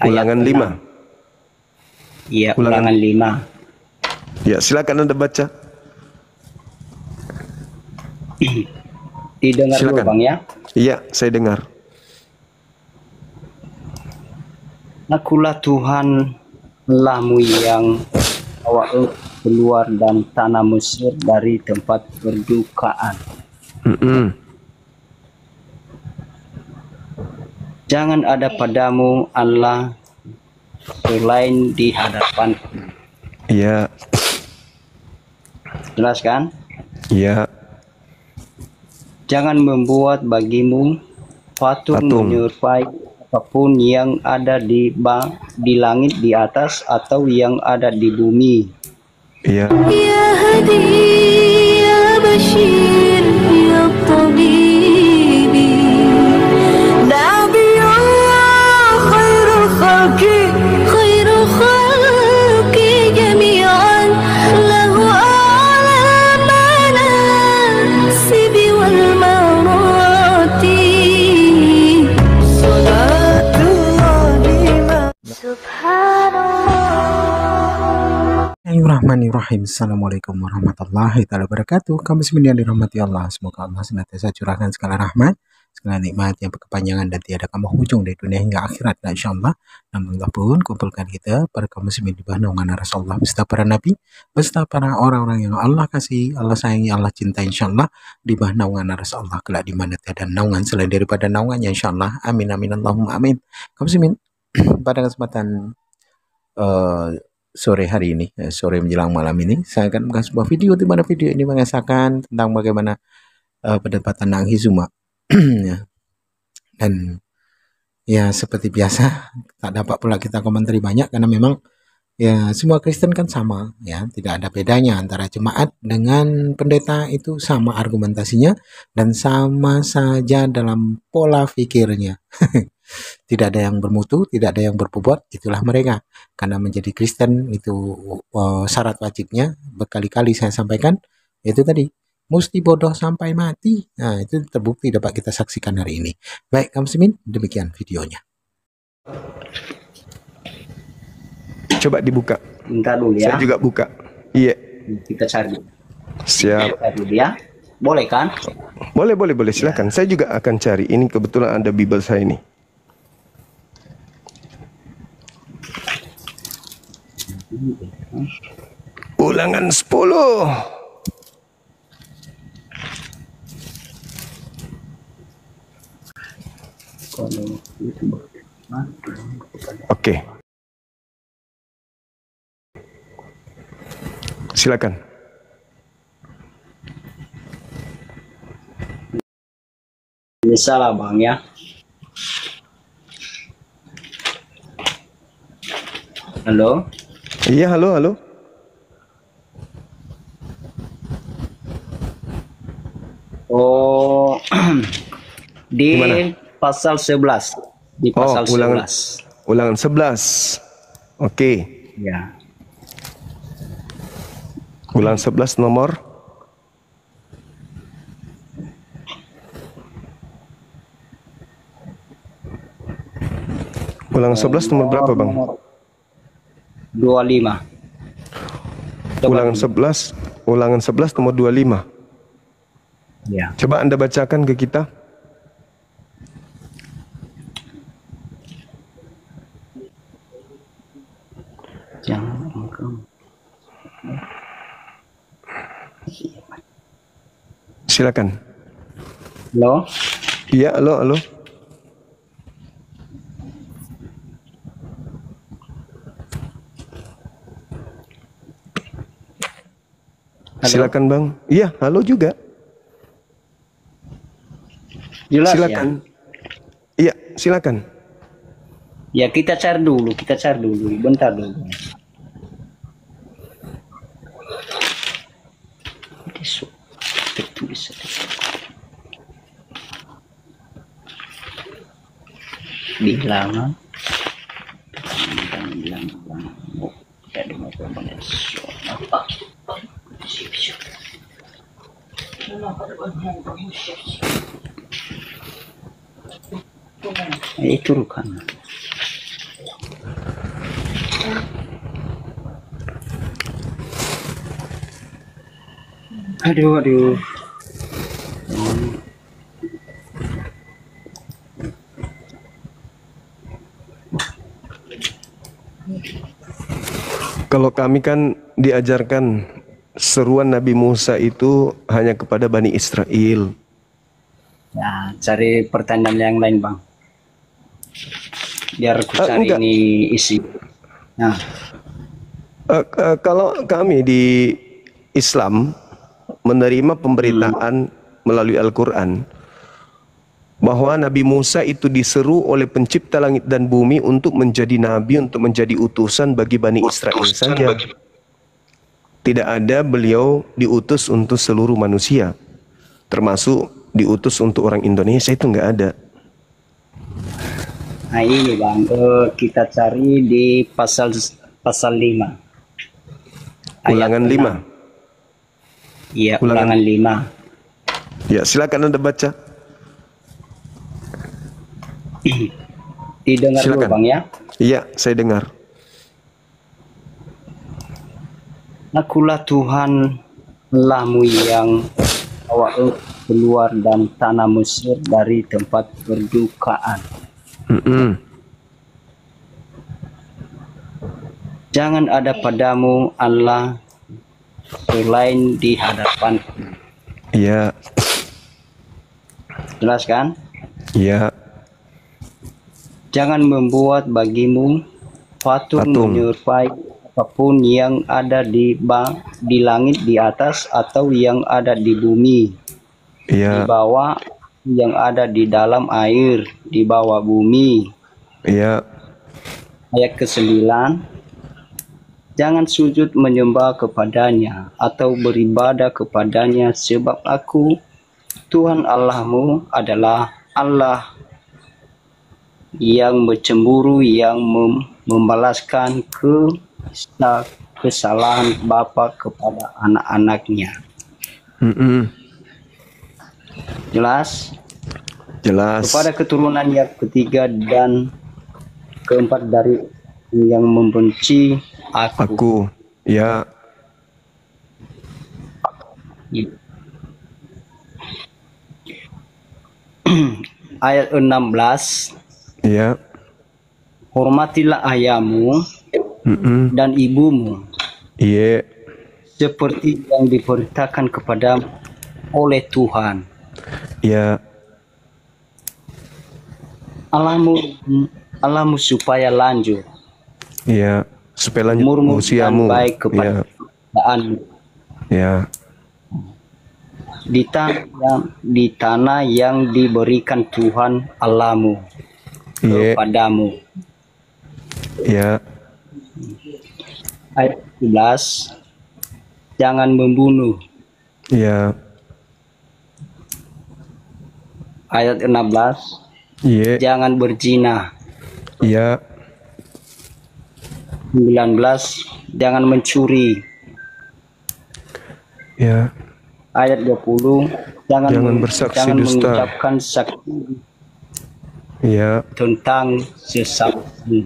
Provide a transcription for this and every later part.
Ulangan 5. Iya, ulangan 5. Ya, silakan Anda baca. Didengar dulu Silakan. Bang ya. Iya, saya dengar. Akulah Tuhan Allahmu yang bawa keluar dan tanah Mesir dari tempat perdukaan. Jangan ada padamu Allah selain di hadapanku. Iya. Jelas kan? Iya. Jangan membuat bagimu patung menyerupai apapun yang ada di langit di atas atau yang ada di bumi. Iya. Ya Hadi ya Bashir ya Tabibi Nabiyullah khairul khalqi jami'an lahu a'la manasibi wal marati salatullahi subhanallah. Bismillahirrahmanirrahim. Assalamualaikum warahmatullahi wabarakatuh. Kaum muslimin yang dirahmati Allah, semoga Allah senantiasa curahkan segala rahmat, segala nikmat yang berkepanjangan dan tiada kamu ujung dari dunia hingga akhirat. Dan insyaallah, namun Allah pun kumpulkan kita para kaum muslimin di bawah naungan Rasulullah beserta para nabi, beserta para orang-orang yang Allah kasih, Allah sayangi, Allah cinta, insyaallah di bawah naungan Rasulullah kelak di mana tiada naungan selain daripada naungannya, insyaallah. Amin amin Allahumma amin. Kaum muslimin, pada kesempatan sore hari ini, sore menjelang malam ini, saya akan mengasih sebuah video di mana video ini mengesahkan tentang bagaimana perdebatan Nangizuma. Ya. Dan ya seperti biasa, tak dapat pula kita komentari banyak karena memang ya semua Kristen kan sama, ya tidak ada bedanya antara jemaat dengan pendeta, itu sama argumentasinya dan sama saja dalam pola pikirnya. Tidak ada yang bermutu, tidak ada yang berbobot, itulah mereka. Karena menjadi Kristen itu syarat wajibnya, berkali-kali saya sampaikan, itu tadi, mesti bodoh sampai mati. Nah, itu terbukti dapat kita saksikan hari ini. Baik, kaum muslimin, demikian videonya. Coba dibuka. Bentar dulu ya. Saya juga buka. Iya. Kita cari. Siap. Cari dulu ya. Boleh kan? Boleh, silakan. Saya juga akan cari. Ini kebetulan ada Bible saya ini. Ulangan 10. Oke. Silakan. Ini salah Bang ya. Halo? Iya, halo. Oh, di Gimana? pasal 11. Di pasal 11. Ulangan 11. Oke. Ya. Ulangan 11 nomor. Ulangan 11 nomor berapa, Bang? 25. Ulangan 11 nomor 25. Ya. Coba Anda bacakan ke kita. Jangan engkau. Silakan. Halo? Iya, halo. Silakan, Bang. Iya, halo juga. Jelas silakan. ya? Iya, silakan. Ya kita cari dulu, bentar dulu. Bilangan. Itu kan. Aduh, aduh. Kalau kami kan diajarkan seruan Nabi Musa itu hanya kepada Bani Israel. Ya, cari pertanyaan yang lain, Bang. Biar aku cari enggak. ini isi. Nah, Kalau kami di Islam menerima pemberitaan melalui Al-Quran bahwa Nabi Musa itu diseru oleh pencipta langit dan bumi untuk menjadi nabi, untuk menjadi utusan bagi Bani Israel saja. Tidak ada beliau diutus untuk seluruh manusia, termasuk diutus untuk orang Indonesia, itu nggak ada. nah ini Bang, kita cari di pasal 5. Ulangan 5. Iya, Ulangan. ulangan 5. Ya, silakan Anda baca. Didengar dulu, Silakan. Bang, ya. Iya, saya dengar. Akulah Tuhan Allahmu yang bawa keluar dan tanah Mesir dari tempat perdukaan. Jangan ada padamu Allah selain di hadapanku. Iya, Jelas kan? iya, Jangan membuat bagimu patung menyerupai apapun yang ada di langit di atas atau yang ada di bumi, di iya, bawah, yang ada di dalam air, di bawah bumi. iya, Ayat ke-9, jangan sujud menyembah kepadanya atau beribadah kepadanya, sebab aku, Tuhan Allahmu, adalah Allah yang bercemburu, yang membalaskan kesalahan bapa kepada anak-anaknya. Jelas? jelas. Kepada keturunan yang ketiga dan keempat dari yang membenci aku. Aku, ya, Ayat 16, ya, hormatilah ayahmu dan ibumu iya, seperti yang diperintahkan kepada oleh Tuhan ya, Allahmu supaya lanjut ya, supaya lanjut umurmu dan usiamu. baik kepada keadaanmu Ya, di tanah yang diberikan Tuhan Allahmu iya, kepadamu. ya, Ayat 11, jangan membunuh. ya, Ayat 16, iya, jangan berzina. ya, 19, jangan mencuri. ya, Ayat 20, jangan bersaksi jangan dusta. mengucapkan saksi ya, tentang sesaksi.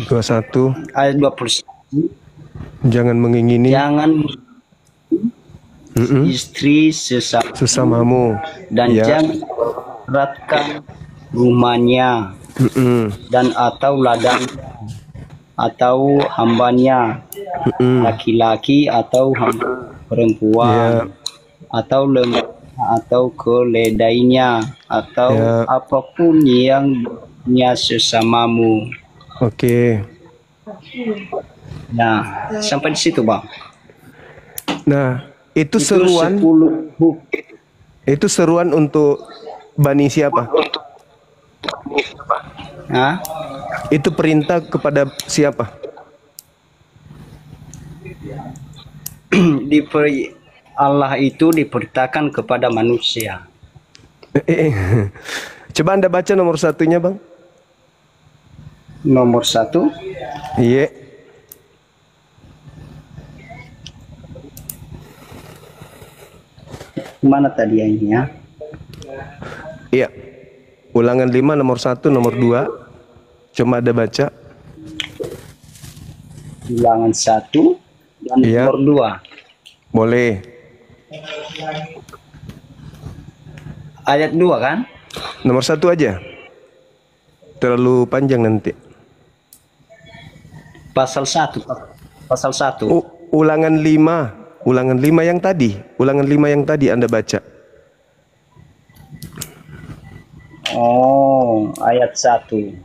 21, Ayat 21, jangan mengingini jangan istri sesamamu. dan Ya. jangan meratkan rumahnya dan atau ladang atau hambanya, laki-laki atau hamba perempuan, atau lemah atau keledainya, atau apapun yang punya sesamamu. Oke. Nah, sampai di situ, Bang. Nah, itu Itu seruan, 10 hukum. itu seruan untuk Bani siapa? Nah, Itu perintah kepada siapa? Allah itu diperintahkan kepada manusia. Coba Anda baca nomor satunya, Bang. Nomor 1, Iya. mana tadi ini ya? Iya. Ulangan 5 nomor 1 nomor 2. Coba Anda baca. Ulangan 1 dan Iya. nomor 2. Boleh. Ayat 2 kan? Nomor 1 aja. Terlalu panjang nanti. Pasal 1. Pasal 1. Ulangan 5. Ulangan 5 yang tadi. Ulangan 5 yang tadi Anda baca. Oh, ayat 1.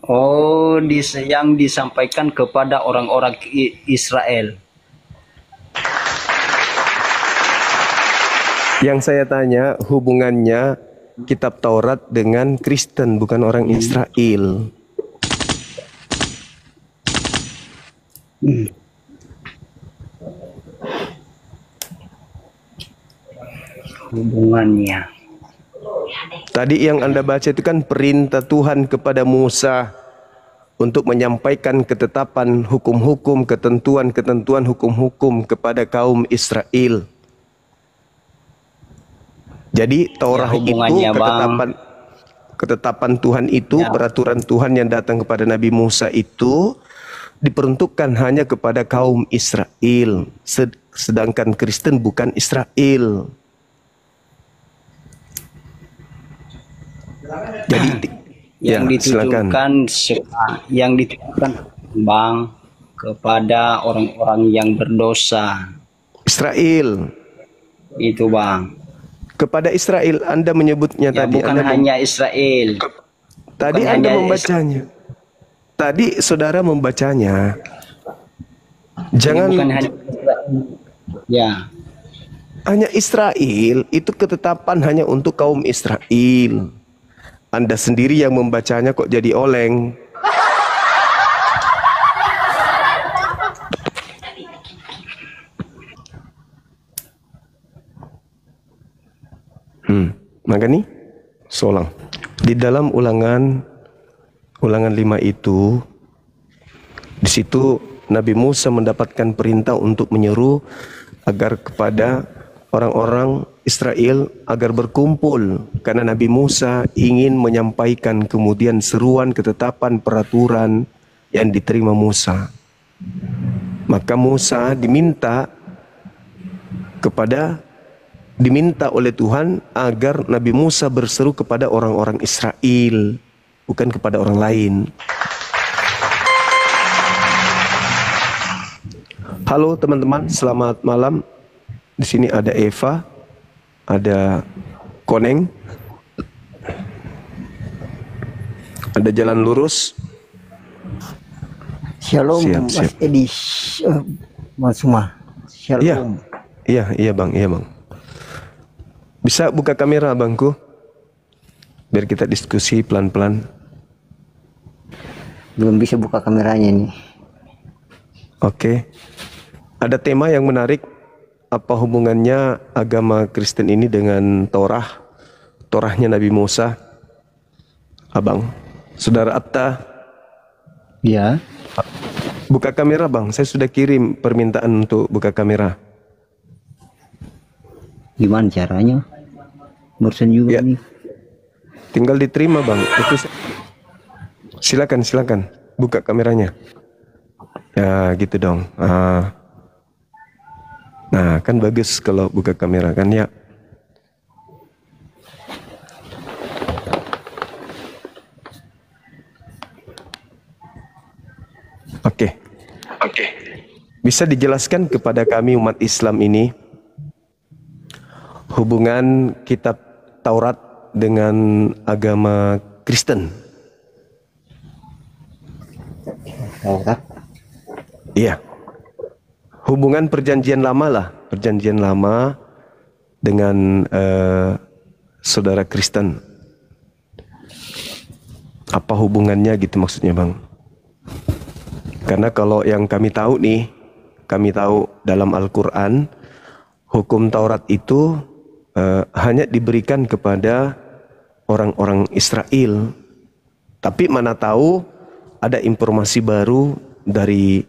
Oh, yang disampaikan kepada orang-orang Israel. Yang saya tanya hubungannya kitab Taurat dengan Kristen, bukan orang Israel. Hubungannya. Tadi yang Anda baca itu kan perintah Tuhan kepada Musa untuk menyampaikan ketetapan hukum-hukum, ketentuan-ketentuan hukum-hukum kepada kaum Israel. Jadi Taurat Ya, itu hubungannya, ketetapan Tuhan itu, Ya. peraturan Tuhan yang datang kepada Nabi Musa itu diperuntukkan hanya kepada kaum Israel, sedangkan Kristen bukan Israel. Jadi Yang silakan. yang ditujukan Bang kepada orang-orang yang berdosa. Israel. Itu Bang. Kepada Israel Anda menyebutnya Ya, tadi. bukan hanya Israel. Tadi bukan Anda hanya membacanya. Tadi saudara membacanya. Jangan Bukan hanya Israel. Ya. hanya Israel, itu ketetapan hanya untuk kaum Israel. Anda sendiri yang membacanya kok jadi oleng. Maka nih solang. Di dalam ulangan 5 itu, di situ Nabi Musa mendapatkan perintah untuk menyeru agar kepada orang-orang Israel agar berkumpul, karena Nabi Musa ingin menyampaikan kemudian seruan, ketetapan, peraturan yang diterima Musa. Maka Musa diminta oleh Tuhan agar Nabi Musa berseru kepada orang-orang Israel, bukan kepada orang lain. Halo teman-teman, selamat malam. Di sini ada Eva, ada Koneng, ada Jalan Lurus. Shalom, Siap, Mas siap. Edi, Mas Suma. Shalom. Iya bang. Bisa buka kamera abangku, biar kita diskusi pelan-pelan. Belum bisa buka kameranya nih. Oke. Ada tema yang menarik. Apa hubungannya agama Kristen ini dengan Torahnya Nabi Musa? Abang, Saudara Atta, Ya. buka kamera bang. Saya sudah kirim permintaan untuk buka kamera. Gimana caranya? Barusan juga Ya. nih. Tinggal diterima bang. Silakan. Buka kameranya. Ya gitu dong. Nah kan bagus kalau buka kamera kan ya. Oke. Bisa dijelaskan kepada kami umat Islam ini hubungan kitab Taurat dengan agama Kristen? Taurat. Iya. Hubungan perjanjian lama lah, perjanjian lama dengan saudara Kristen. Apa hubungannya gitu maksudnya bang? Karena kalau yang kami tahu nih, kami tahu dalam Al-Quran, hukum Taurat itu hanya diberikan kepada orang-orang Israel. Tapi mana tahu ada informasi baru dari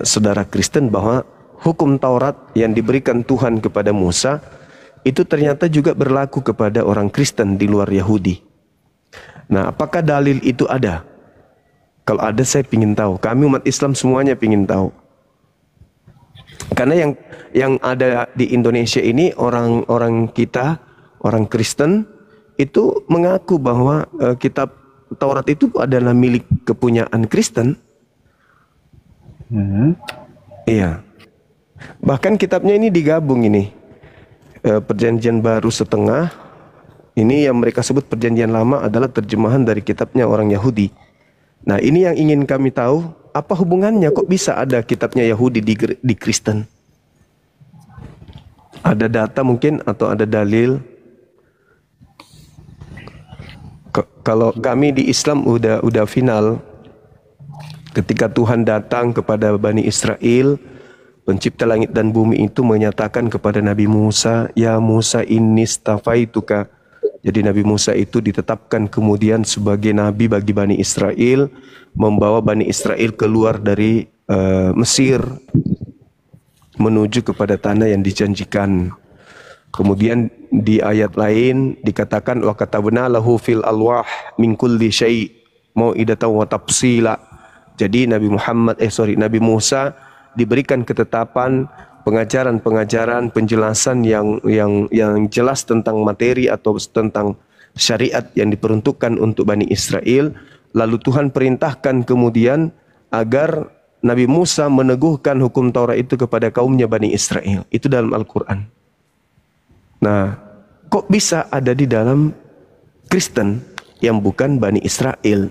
saudara Kristen bahwa hukum Taurat yang diberikan Tuhan kepada Musa itu ternyata juga berlaku kepada orang Kristen di luar Yahudi. Nah, apakah dalil itu ada? Kalau ada saya ingin tahu. Kami umat Islam semuanya ingin tahu. Karena yang ada di Indonesia ini orang kita, orang Kristen itu mengaku bahwa kitab Taurat itu adalah milik kepunyaan Kristen. Iya. Bahkan kitabnya ini digabung ini. Perjanjian Baru setengah. Ini yang mereka sebut Perjanjian Lama adalah terjemahan dari kitabnya orang Yahudi. Nah, ini yang ingin kami tahu, apa hubungannya kok bisa ada kitabnya Yahudi di Kristen? Ada data mungkin atau ada dalil? Kalau kami di Islam udah final. Ketika Tuhan datang kepada Bani Israel, pencipta langit dan bumi itu menyatakan kepada Nabi Musa, "Ya Musa, inni stafaituka." Jadi Nabi Musa itu ditetapkan kemudian sebagai nabi bagi Bani Israel, membawa Bani Israel keluar dari Mesir menuju kepada tanah yang dijanjikan. Kemudian di ayat lain dikatakan wa katabna lahu fil alwah min kulli syai' mau'idatan wa tafsila. Jadi Nabi Musa diberikan ketetapan, pengajaran-pengajaran, penjelasan yang jelas tentang materi atau tentang syariat yang diperuntukkan untuk Bani Israel. Lalu Tuhan perintahkan kemudian agar Nabi Musa meneguhkan hukum Taurat itu kepada kaumnya Bani Israel. Itu dalam Al-Quran. Nah, kok bisa ada di dalam Kristen yang bukan Bani Israel?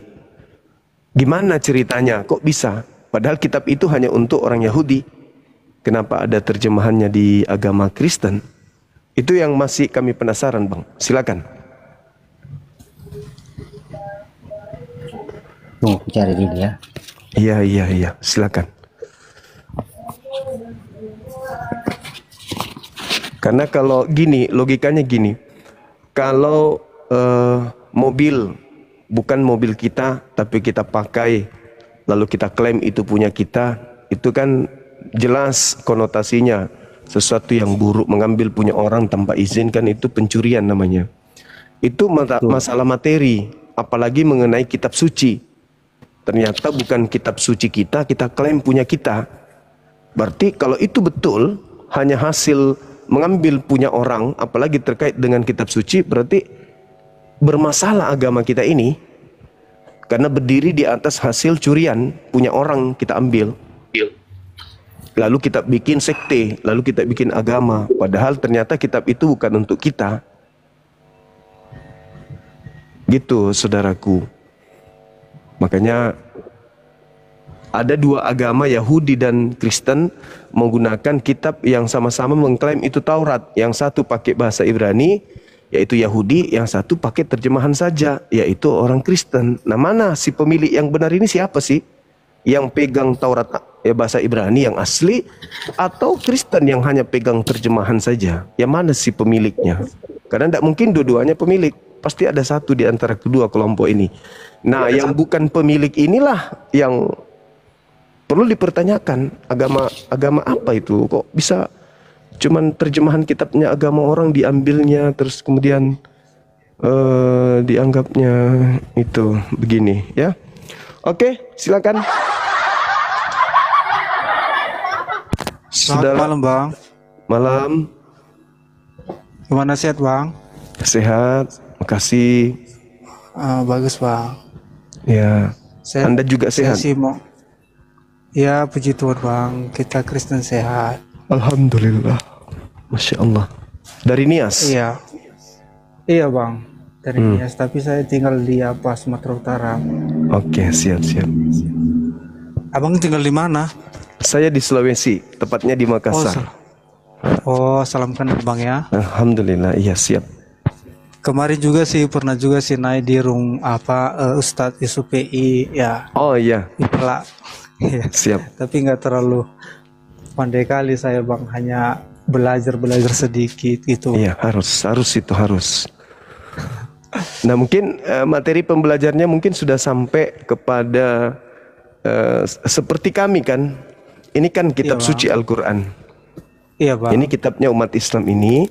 Gimana ceritanya? Kok bisa? Padahal kitab itu hanya untuk orang Yahudi. Kenapa ada terjemahannya di agama Kristen? Itu yang masih kami penasaran, Bang. Silakan. Tunggu cari dulu ya. Iya. Silakan. Karena kalau gini, logikanya gini. Kalau mobil bukan mobil kita, tapi kita pakai, lalu kita klaim itu punya kita, itu kan jelas konotasinya sesuatu yang buruk. Mengambil punya orang tanpa izin kan itu pencurian namanya. Itu masalah materi, apalagi mengenai kitab suci. Ternyata bukan kitab suci kita klaim punya kita. Berarti kalau itu betul hanya hasil mengambil punya orang, apalagi terkait dengan kitab suci, berarti bermasalah agama kita ini. Karena berdiri di atas hasil curian punya orang kita ambil. Lalu kita bikin sekte, lalu kita bikin agama. Padahal ternyata kitab itu bukan untuk kita. Gitu, saudaraku. Makanya ada dua agama, Yahudi dan Kristen, menggunakan kitab yang sama-sama mengklaim itu Taurat. Yang satu pakai bahasa Ibrani, yaitu Yahudi. Yang satu pakai terjemahan saja, yaitu orang Kristen. Nah, mana si pemilik yang benar ini siapa sih? Yang pegang Taurat bahasa Ibrani yang asli, atau Kristen yang hanya pegang terjemahan saja? Yang mana si pemiliknya? Karena tidak mungkin dua-duanya pemilik. Pasti ada satu di antara kedua kelompok ini. Nah, yang bukan pemilik inilah yang perlu dipertanyakan. Agama apa itu? Kok bisa cuman terjemahan kitabnya agama orang diambilnya, terus kemudian dianggapnya itu begini, ya? Oke, silakan. Selamat malam, Bang. Malam. Gimana, sehat, Bang? Sehat, makasih. Bagus, Bang. Ya, Saya, Anda juga sehat? Saya sih mau. Ya, puji Tuhan, Bang. Kita Kristen sehat. Alhamdulillah. Masya Allah. Dari Nias? Iya. Iya, Bang. Dari Nias, tapi saya tinggal di Sumatera Utara. Oke, siap-siap. Abang tinggal di mana? Saya di Sulawesi, tepatnya di Makassar. Salam kenal, Bang, ya. Alhamdulillah, iya siap. Kemarin juga sih pernah juga sih naik di Ustadz Yusuf PI ya. Oh iya. Itulah. Ya. Siap. Tapi nggak terlalu pandai kali saya, Bang, hanya belajar sedikit gitu. Iya, harus. Nah, mungkin materi pembelajarnya mungkin sudah sampai kepada seperti kami kan. Ini kan kitab Iya, suci Al-Quran. Iya, Bang. Ini kitabnya umat Islam ini.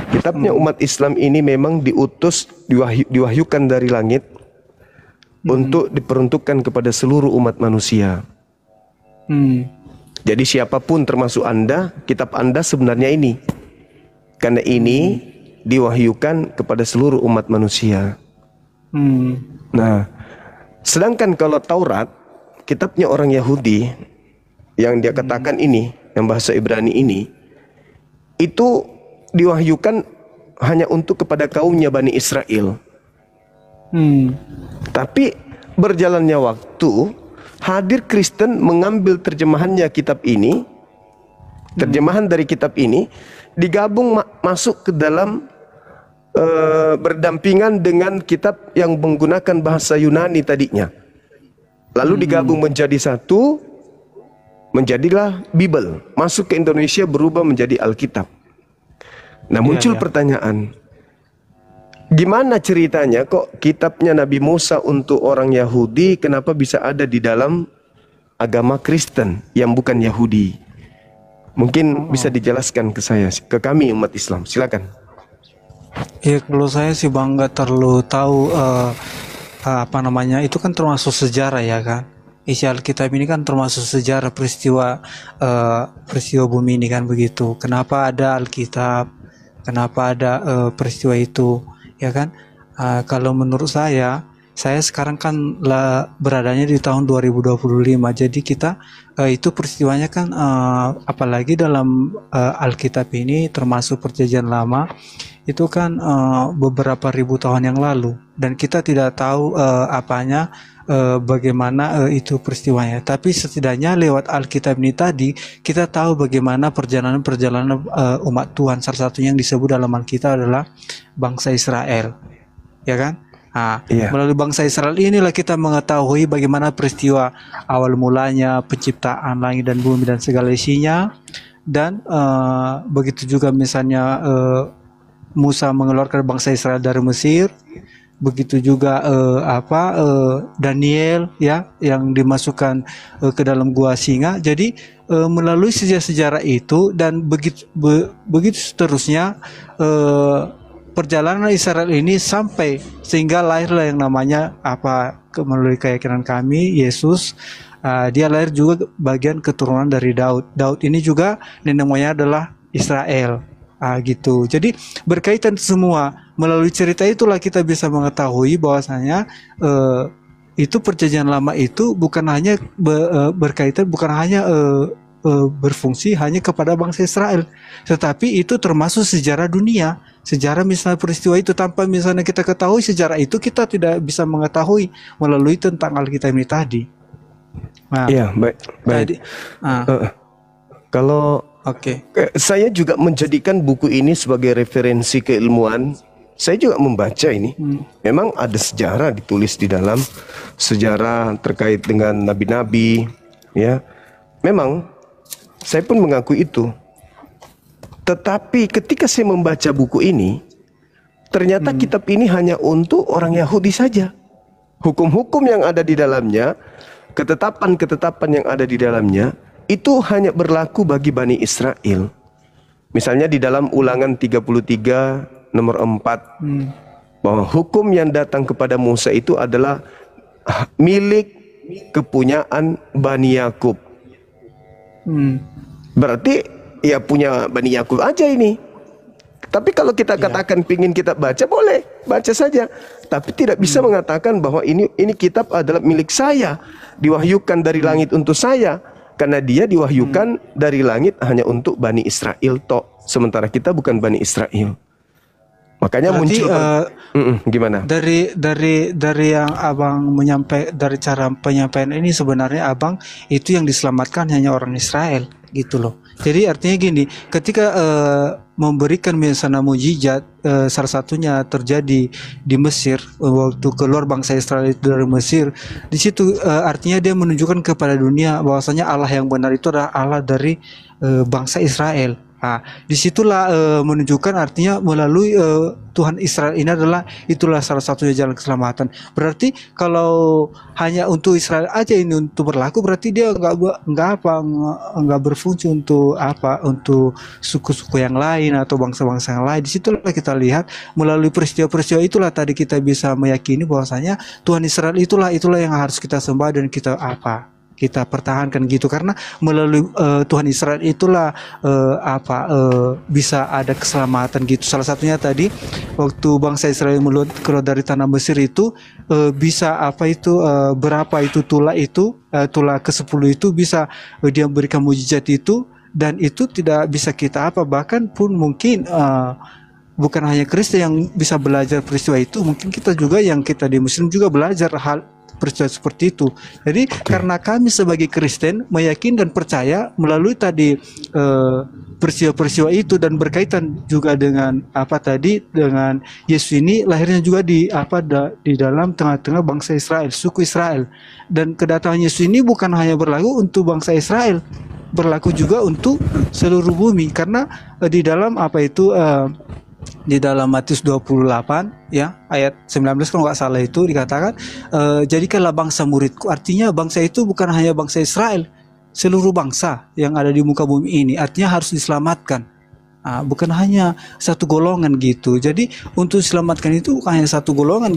Kitabnya umat Islam ini memang diutus, diwahyukan dari langit untuk diperuntukkan kepada seluruh umat manusia. Jadi siapapun termasuk Anda, kitab Anda sebenarnya ini. Karena ini diwahyukan kepada seluruh umat manusia. Nah, sedangkan kalau Taurat, kitabnya orang Yahudi, yang dia katakan ini, yang bahasa Ibrani ini, itu diwahyukan hanya untuk kepada kaumnya Bani Israel. Tapi berjalannya waktu, hadir Kristen mengambil terjemahannya kitab ini, terjemahan dari kitab ini, digabung masuk ke dalam berdampingan dengan kitab yang menggunakan bahasa Yunani tadinya. Lalu digabung menjadi satu, menjadilah Bible. Masuk ke Indonesia berubah menjadi Alkitab. Nah, muncul pertanyaan, gimana ceritanya kok kitabnya Nabi Musa untuk orang Yahudi kenapa bisa ada di dalam agama Kristen yang bukan Yahudi? Mungkin bisa dijelaskan ke saya, ke kami umat Islam. Silakan. Ya, kalau saya sih Bang nggak terlalu tahu apa namanya, itu kan termasuk sejarah ya kan. Isi Alkitab ini kan termasuk sejarah peristiwa bumi ini kan begitu. Kenapa ada Alkitab? Kenapa ada peristiwa itu? Ya kan? Kalau menurut saya sekarang kan beradanya di tahun 2025. Jadi kita itu peristiwanya kan apalagi dalam Alkitab ini termasuk Perjanjian Lama itu kan beberapa ribu tahun yang lalu, dan kita tidak tahu bagaimana itu peristiwanya. Tapi setidaknya lewat Alkitab ini tadi kita tahu bagaimana perjalanan umat Tuhan. Salah satunya yang disebut dalam Alkitab adalah bangsa Israel, ya kan? Melalui bangsa Israel inilah kita mengetahui bagaimana peristiwa awal mulanya penciptaan langit dan bumi dan segala isinya, dan begitu juga misalnya Musa mengeluarkan bangsa Israel dari Mesir, begitu juga Daniel ya yang dimasukkan ke dalam gua singa. Jadi melalui sejarah-sejarah itu dan begitu seterusnya perjalanan Israel ini sampai sehingga lahirlah yang namanya melalui keyakinan kami Yesus. Dia lahir juga bagian keturunan dari Daud. Daud ini juga nenek moyangnya adalah Israel. Gitu. Jadi berkaitan semua. Melalui cerita itulah kita bisa mengetahui bahwasanya itu Perjanjian Lama itu bukan hanya berkaitan, bukan hanya berfungsi hanya kepada bangsa Israel, tetapi itu termasuk sejarah dunia. Sejarah misalnya peristiwa itu, tanpa misalnya kita ketahui sejarah itu, kita tidak bisa mengetahui melalui tentang Alkitab ini tadi. Iya, baik. Kalau saya juga menjadikan buku ini sebagai referensi keilmuan. Saya juga membaca ini. Memang ada sejarah ditulis di dalam, sejarah terkait dengan nabi-nabi, ya. Memang saya pun mengakui itu. Tetapi ketika saya membaca buku ini, ternyata kitab ini hanya untuk orang Yahudi saja. Hukum-hukum yang ada di dalamnya, ketetapan-ketetapan yang ada di dalamnya, itu hanya berlaku bagi Bani Israel. Misalnya di dalam Ulangan 33 nomor 4, bahwa hukum yang datang kepada Musa itu adalah milik kepunyaan Bani Yakub. Berarti ya punya Bani Yakub aja ini. Tapi kalau kita katakan pingin kita baca, boleh baca saja. Tapi tidak bisa mengatakan bahwa ini kitab adalah milik saya, diwahyukan dari langit untuk saya. Karena dia diwahyukan dari langit hanya untuk Bani Israel tok. Sementara kita bukan Bani Israel. Makanya berarti, muncul gimana? Dari yang abang dari cara penyampaian ini, sebenarnya abang itu yang diselamatkan hanya orang Israel gitu loh. Jadi artinya gini, ketika memberikan misalnya mujizat, salah satunya terjadi di Mesir waktu keluar bangsa Israel itu dari Mesir. Di situ artinya dia menunjukkan kepada dunia bahwasanya Allah yang benar itu adalah Allah dari bangsa Israel. Disitulah menunjukkan artinya melalui Tuhan Israel ini itulah salah satunya jalan keselamatan. Berarti kalau hanya untuk Israel aja ini untuk berlaku, berarti dia nggak berfungsi untuk untuk suku-suku yang lain atau bangsa-bangsa yang lain. Disitulah kita lihat melalui peristiwa-peristiwa itulah tadi kita bisa meyakini bahwasanya Tuhan Israel itulah yang harus kita sembah dan kita pertahankan gitu, karena melalui Tuhan Israel itulah bisa ada keselamatan gitu. Salah satunya tadi waktu bangsa Israel keluar dari tanah Mesir itu bisa berapa itu tulah ke-10 itu bisa dia memberikan mujizat itu, dan itu tidak bisa kita bahkan pun mungkin bukan hanya Kristen yang bisa belajar peristiwa itu, mungkin kita juga yang kita di Muslim juga belajar hal peristiwa seperti itu. Jadi karena kami sebagai Kristen meyakini dan percaya melalui tadi peristiwa-peristiwa itu, dan berkaitan juga dengan dengan Yesus ini lahirnya juga di dalam tengah-tengah bangsa Israel, suku Israel. Dan kedatangan Yesus ini bukan hanya berlaku untuk bangsa Israel, berlaku juga untuk seluruh bumi, karena di dalam di dalam Matius 28 ya ayat 19 kalau nggak salah itu dikatakan jadikanlah bangsa muridku. Artinya bangsa itu bukan hanya bangsa Israel, seluruh bangsa yang ada di muka bumi ini artinya harus diselamatkan. Bukan hanya satu golongan gitu. Jadi untuk diselamatkan itu bukan hanya satu golongan,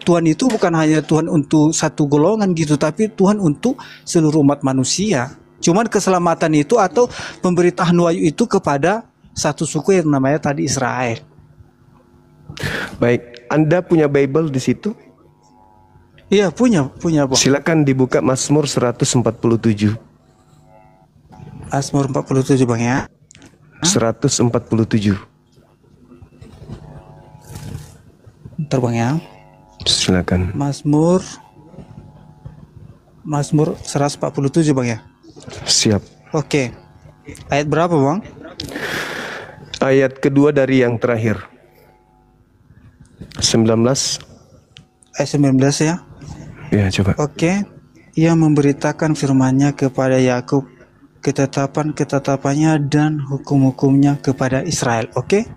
Tuhan itu bukan hanya Tuhan untuk satu golongan gitu, tapi Tuhan untuk seluruh umat manusia. Cuman keselamatan itu atau pemberitaan wahyu itu kepada satu suku yang namanya tadi Israel. Baik, Anda punya Bible di situ? Iya, punya Bang. Silakan dibuka Mazmur 147. Mazmur 47 Bang ya. 147. Bentar Bang ya. Silakan. Mazmur 147 Bang ya. Siap. Oke. Ayat berapa Bang? Ayat kedua dari yang terakhir. 19. Ayat 19 ya. Ya, coba. Oke. Ia memberitakan firman-Nya kepada Yakub, ketetapan-ketetapannya dan hukum-hukumnya kepada Israel. Oke.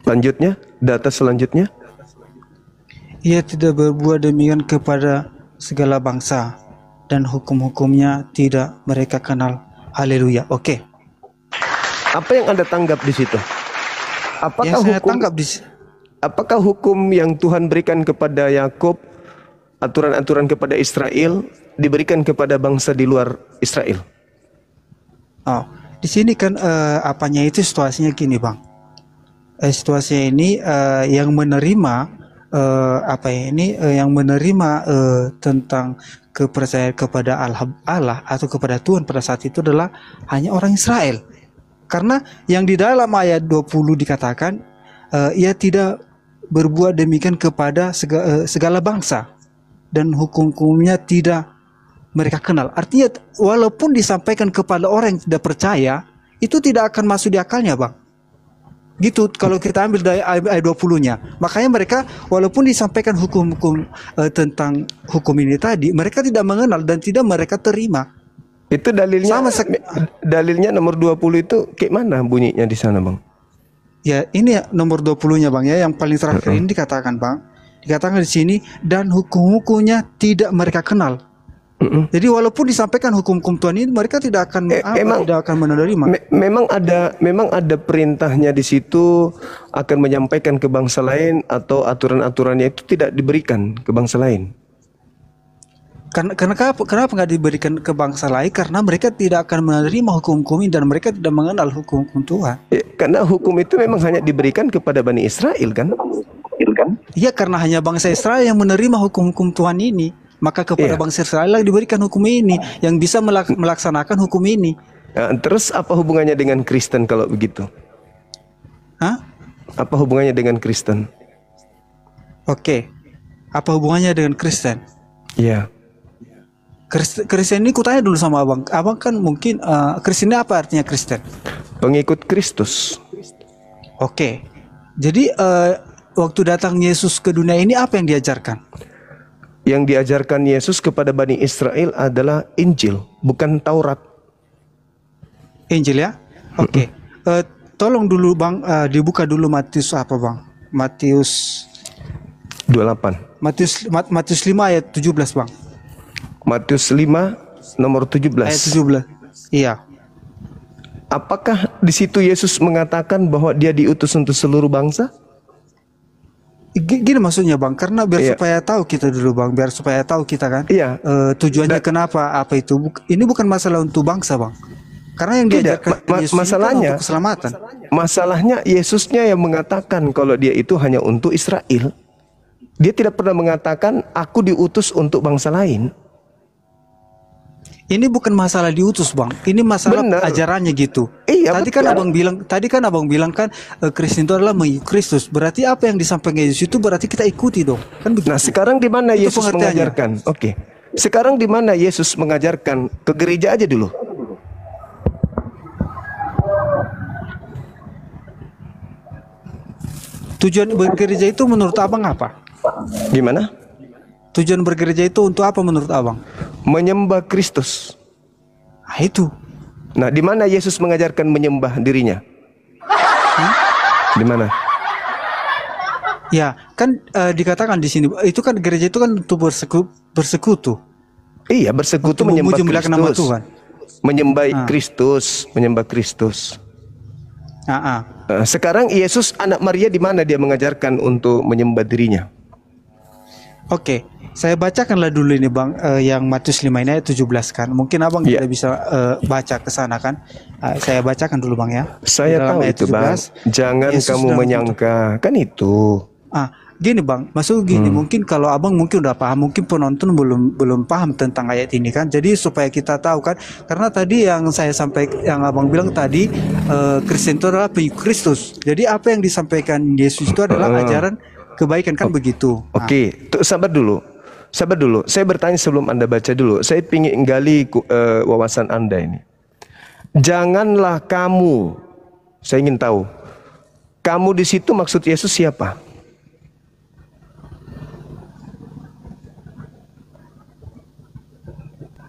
Lanjutnya, data selanjutnya. Ia tidak berbuat demikian kepada segala bangsa, dan hukum-hukumnya tidak mereka kenal. Haleluya. Oke. Apa yang Anda tanggap di situ? Apakah hukum yang Tuhan berikan kepada Yakub, aturan-aturan kepada Israel diberikan kepada bangsa di luar Israel? Di sini kan situasinya gini Bang. Situasinya ini yang menerima tentang kepercayaan kepada Allah atau kepada Tuhan pada saat itu adalah hanya orang Israel. Karena yang di dalam ayat 20 dikatakan ia tidak berbuat demikian kepada segala bangsa, dan hukum-hukumnya tidak mereka kenal. Artinya walaupun disampaikan kepada orang yang tidak percaya, itu tidak akan masuk di akalnya Bang. Gitu kalau kita ambil dari ayat 20-nya. Makanya mereka walaupun disampaikan hukum-hukum tentang hukum ini tadi, mereka tidak mengenal dan tidak mereka terima. Itu dalilnya dalilnya nomor 20 itu kayak mana bunyinya di sana Bang? Ya, ini nomor 20-nya Bang ya, yang paling terakhir ini dikatakan Bang. Dikatakan di sini dan hukum-hukumnya tidak mereka kenal. Jadi walaupun disampaikan hukum-hukum Tuhan ini, mereka tidak akan menerima. Memang ada perintahnya di situ akan menyampaikan ke bangsa lain, atau aturan-aturannya itu tidak diberikan ke bangsa lain. Kenapa nggak diberikan ke bangsa lain? Karena mereka tidak akan menerima hukum-hukum ini dan mereka tidak mengenal hukum-hukum Tuhan. Karena hukum itu memang hanya diberikan kepada Bani Israel kan? Iya, karena hanya bangsa Israel yang menerima hukum-hukum Tuhan ini. Maka kepada bangsa Israel lah diberikan hukum ini, yang bisa melaksanakan hukum ini. Terus apa hubungannya dengan Kristen kalau begitu? Apa hubungannya dengan Kristen? Oke. Apa hubungannya dengan Kristen? Iya. Kristen ini kutanya dulu sama Abang. Abang kan mungkin Kristen ini apa artinya Kristen? Pengikut Kristus. Oke. Jadi waktu datang Yesus ke dunia ini apa yang diajarkan? Yang diajarkan Yesus kepada Bani Israel adalah Injil, bukan Taurat. Injil ya? Oke. Tolong dulu Bang, dibuka dulu Matius apa Bang? Matius 28. Matius 5 ayat 17 Bang. Matius 5 nomor 17. Ayat 17. Iya. Apakah di situ Yesus mengatakan bahwa dia diutus untuk seluruh bangsa? Gini maksudnya Bang, karena biar Iya. supaya tahu kita dulu Bang, biar supaya tahu kita kan. Iya. Tujuannya kenapa apa itu? Ini bukan masalah untuk bangsa Bang. Karena yang Tidak, diajarkan Yesus itu kan masalahnya untuk keselamatan. Masalahnya Yesusnya yang mengatakan kalau dia itu hanya untuk Israel. Dia tidak pernah mengatakan aku diutus untuk bangsa lain. Ini bukan masalah diutus Bang, ini masalah Benar. ajarannya gitu. Iya, tadi betul. kan abang bilang kan Kristen itu adalah mengikut Kristus. Berarti apa yang disampaikan Yesus itu berarti kita ikuti dong. Kan begitu. Nah, sekarang di mana Itu Yesus pengertiannya. mengajarkan? Oke. Sekarang di mana Yesus mengajarkan? Ke gereja aja dulu. Tujuan bergereja itu menurut abang apa? Gimana? Tujuan bergereja itu untuk apa menurut abang? Menyembah Kristus. Ah itu. Nah, di mana Yesus mengajarkan menyembah dirinya? Di mana? Ya, kan dikatakan di sini itu kan gereja itu kan untuk bersekutu. Iya, bersekutu Untuk menyembah memuji memuliakan nama Kristus. Tuhan. Menyembah Ah. Kristus, menyembah Kristus. Sekarang Yesus anak Maria di mana dia mengajarkan untuk menyembah dirinya? Oke, saya bacakanlah dulu ini Bang, yang Matius 5 ini ayat 17 kan. Mungkin abang Iya. tidak bisa baca ke sana kan. Saya bacakan dulu Bang ya. Saya Di dalam tahu ayat itu, Bang. 17, Jangan Yesus kamu sudah menyangka. Kan itu. Gini Bang, maksud gini, mungkin kalau abang mungkin udah paham, mungkin penonton belum paham tentang ayat ini kan. Jadi supaya kita tahu kan, karena tadi yang saya sampaikan, yang abang bilang tadi, Kristen itu adalah pengikut Kristus. Jadi apa yang disampaikan Yesus itu adalah ajaran kebaikan kan begitu. Oke, sabar dulu. Sabar dulu. Saya bertanya sebelum Anda baca dulu. Saya ingin gali wawasan Anda ini. Janganlah kamu. Saya ingin tahu. Kamu di situ maksud Yesus siapa?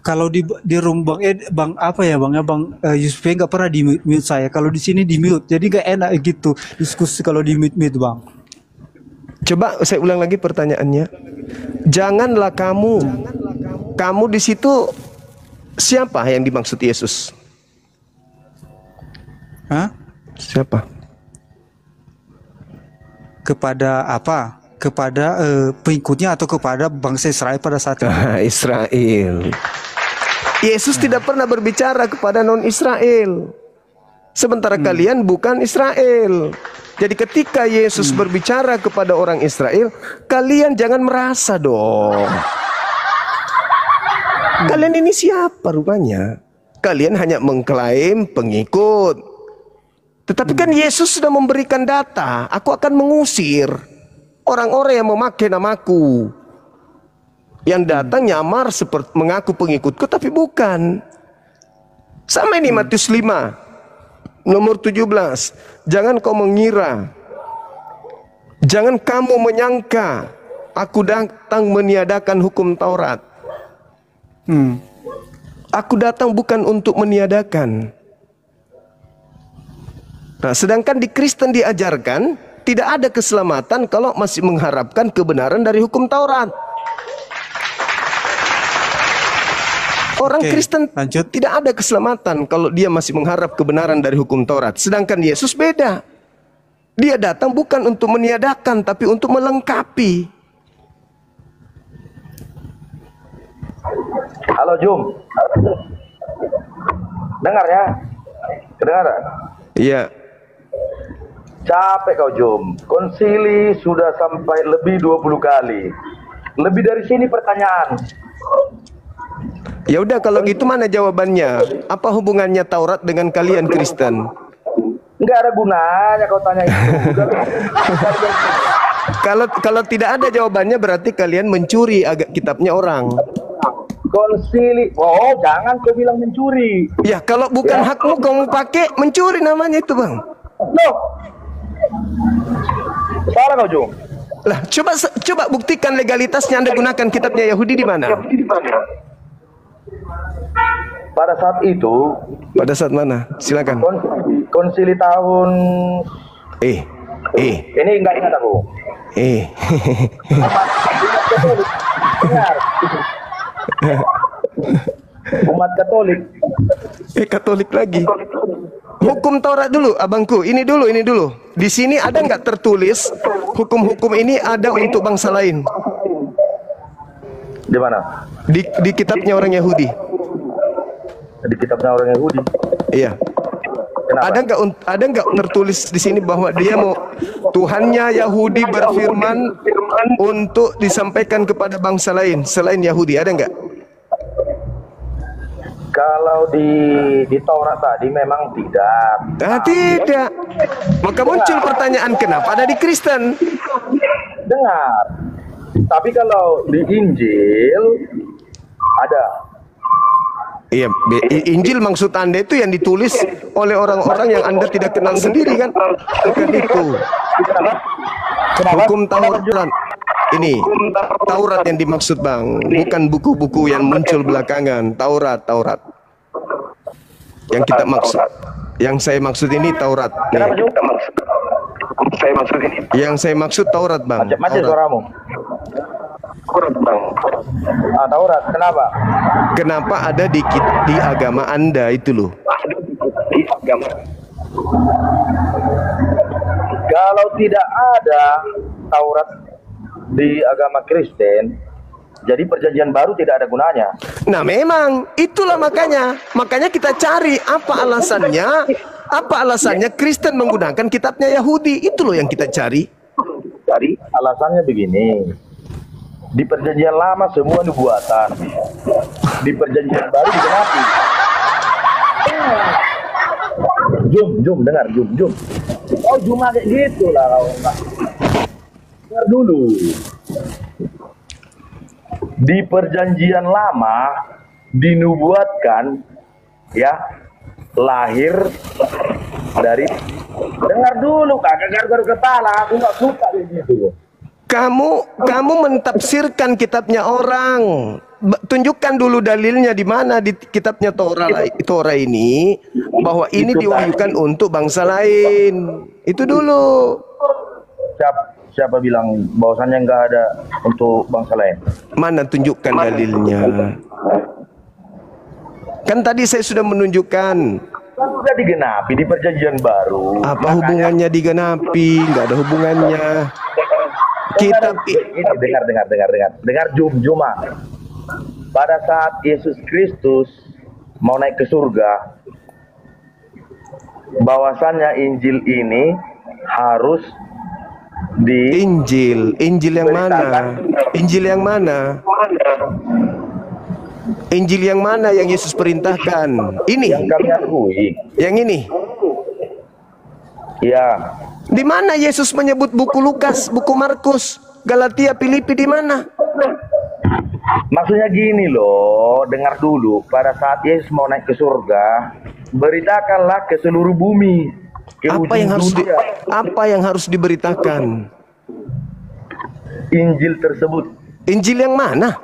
Kalau di room bang apa ya bang ya bang Yusuf nggak pernah di mute saya. Kalau di sini di mute, jadi nggak enak gitu diskusi kalau di mute bang. Coba saya ulang lagi pertanyaannya. Janganlah kamu. Kamu di situ siapa yang dimaksud Yesus? Hah? Siapa? Kepada apa? Kepada pengikutnya atau kepada bangsa Israel pada saat itu? Israel. Yesus tidak pernah berbicara kepada non-Israel. Sementara kalian bukan Israel. Jadi ketika Yesus berbicara kepada orang Israel, kalian jangan merasa dong. Kalian ini siapa rupanya? Kalian hanya mengklaim pengikut. Tetapi kan Yesus sudah memberikan data. Aku akan mengusir orang-orang yang memakai namaku. Yang datang nyamar seperti mengaku pengikutku tapi bukan. Sama ini Matius 5 nomor 17. Jangan kau mengira, jangan kamu menyangka aku datang meniadakan hukum Taurat. Aku datang bukan untuk meniadakan. Nah, sedangkan di Kristen diajarkan tidak ada keselamatan kalau masih mengharapkan kebenaran dari hukum Taurat. Orang Oke, Kristen lanjut. tidak ada keselamatan kalau dia masih mengharap kebenaran dari hukum Taurat. Sedangkan Yesus beda. Dia datang bukan untuk meniadakan, tapi untuk melengkapi. Halo Jum, dengar ya, kedengaran? Iya. Capek kau Jum, konsili sudah sampai lebih 20 kali. Lebih dari sini pertanyaan. Ya udah kalau gitu mana jawabannya? Apa hubungannya Taurat dengan kalian Kristen? Nggak ada gunanya kau tanya itu. Kalau tidak ada jawabannya berarti kalian mencuri agak kitabnya orang. Konsili, oh jangan kau bilang mencuri. Ya kalau bukan hakmu kamu pakai mencuri namanya itu bang. No, salah kau Jum. Lah coba buktikan legalitasnya Anda gunakan kitabnya Yahudi di mana? pada saat itu, Pada saat mana? Silakan. konsili tahun ini enggak ingat aku. Dengar. Umat Katolik. Katolik lagi. Hukum Taurat dulu, abangku. Ini dulu. Di sini ada nggak tertulis hukum-hukum ini ada untuk bangsa lain? Di mana? Di kitabnya orang Yahudi. Di kitabnya orang Yahudi. Iya. Kenapa? Ada nggak tertulis di sini bahwa dia mau Tuhannya Yahudi berfirman untuk disampaikan kepada bangsa lain selain Yahudi? Ada nggak? Kalau di Taurat tadi memang tidak. Tidak. Maka muncul pertanyaan, kenapa ada di Kristen? Dengar. Tapi kalau di Injil ada. Iya, Injil maksud Anda itu yang ditulis oleh orang-orang yang Anda tidak kenal sendiri kan? Bukan itu. Hukum Taurat. Ini Taurat yang dimaksud, Bang, bukan buku-buku yang muncul belakangan. Taurat. Yang kita maksud, yang saya maksud ini Taurat. Nih. Yang saya maksud Taurat, Bang. Macam suaramu. Taurat. Kenapa? Kenapa ada di agama Anda itu loh? Kalau tidak ada Taurat di agama Kristen, jadi perjanjian baru tidak ada gunanya. Nah memang itulah makanya kita cari apa alasannya Kristen menggunakan kitabnya Yahudi. Itu loh yang kita cari. Alasannya begini, di perjanjian lama semua nubuatan, di perjanjian baru digenapi. Jum, dengar, Jum. Oh, cuma kayak gitu lah kau. Dengar dulu. Di perjanjian lama dinubuatkan ya lahir dari, dengar dulu kakak garuk kepala, aku nggak suka kayak gitu. Kamu mentafsirkan kitabnya orang. Tunjukkan dulu dalilnya di mana di kitabnya Torah ini bahwa ini diwahyukan untuk bangsa lain. Itu dulu. Siapa bilang bahwasannya nggak ada untuk bangsa lain? Mana tunjukkan dalilnya? Kan tadi saya sudah menunjukkan. Sudah digenapi di perjanjian baru. Apa hubungannya digenapi? Nggak ada hubungannya. Kitab ini dengar Juma. Pada saat Yesus Kristus mau naik ke surga, bahwasannya Injil ini harus di Injil yang mana? Injil yang mana? Injil yang mana yang Yesus perintahkan? Ini. Yang kami akui. Yang ini. Ya. Di mana Yesus menyebut buku Lukas, buku Markus, Galatia, Filipi di mana? Maksudnya gini loh, dengar dulu. Pada saat Yesus mau naik ke surga, beritakanlah ke seluruh bumi. Apa yang harus diberitakan? Injil tersebut. Injil yang mana?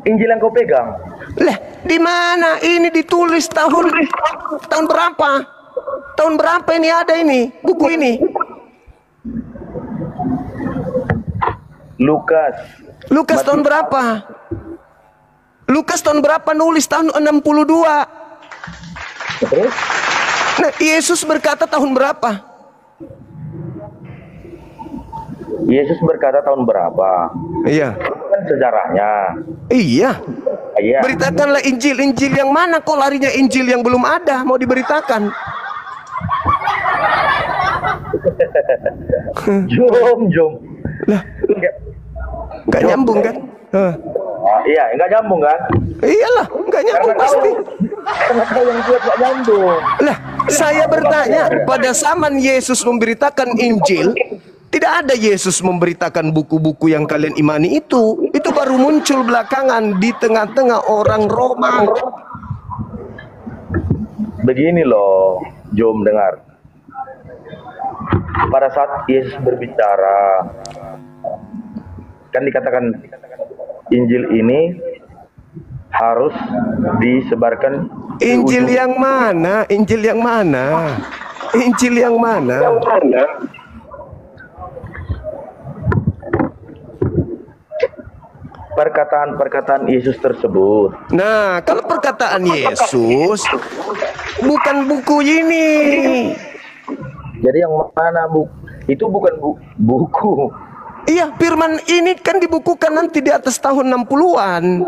Injil yang kau pegang. Lah, di mana? Ini ditulis tahun berapa? Tahun berapa ini ada ini buku ini? Lukas tahun berapa? Lukas tahun berapa nulis? Tahun 62. Terus? Nah, Yesus berkata tahun berapa? Yesus berkata tahun berapa? Iya. Kan sejarahnya. Iya. Iya. Beritakanlah Injil yang mana? Kok larinya Injil yang belum ada mau diberitakan? Jom. Lah, nggak nyambung kan? Iya, nggak nyambung kan? Iyalah, nggak nyambung pasti. Karena kau yang buat nggak nyambung. Lah, saya bertanya, pada zaman Yesus memberitakan Injil, tidak ada Yesus memberitakan buku-buku yang kalian imani itu. Itu baru muncul belakangan di tengah-tengah orang Roma. Begini loh, Jom, dengar. Pada saat Yesus berbicara, kan dikatakan Injil ini harus disebarkan ke Injil ujung. yang mana? Injil yang mana? Injil yang mana? Perkataan-perkataan Yesus tersebut. Nah, kalau perkataan Yesus bukan buku ini. Jadi yang mana itu bukan buku. Iya, firman ini kan dibukukan nanti di atas tahun 60-an.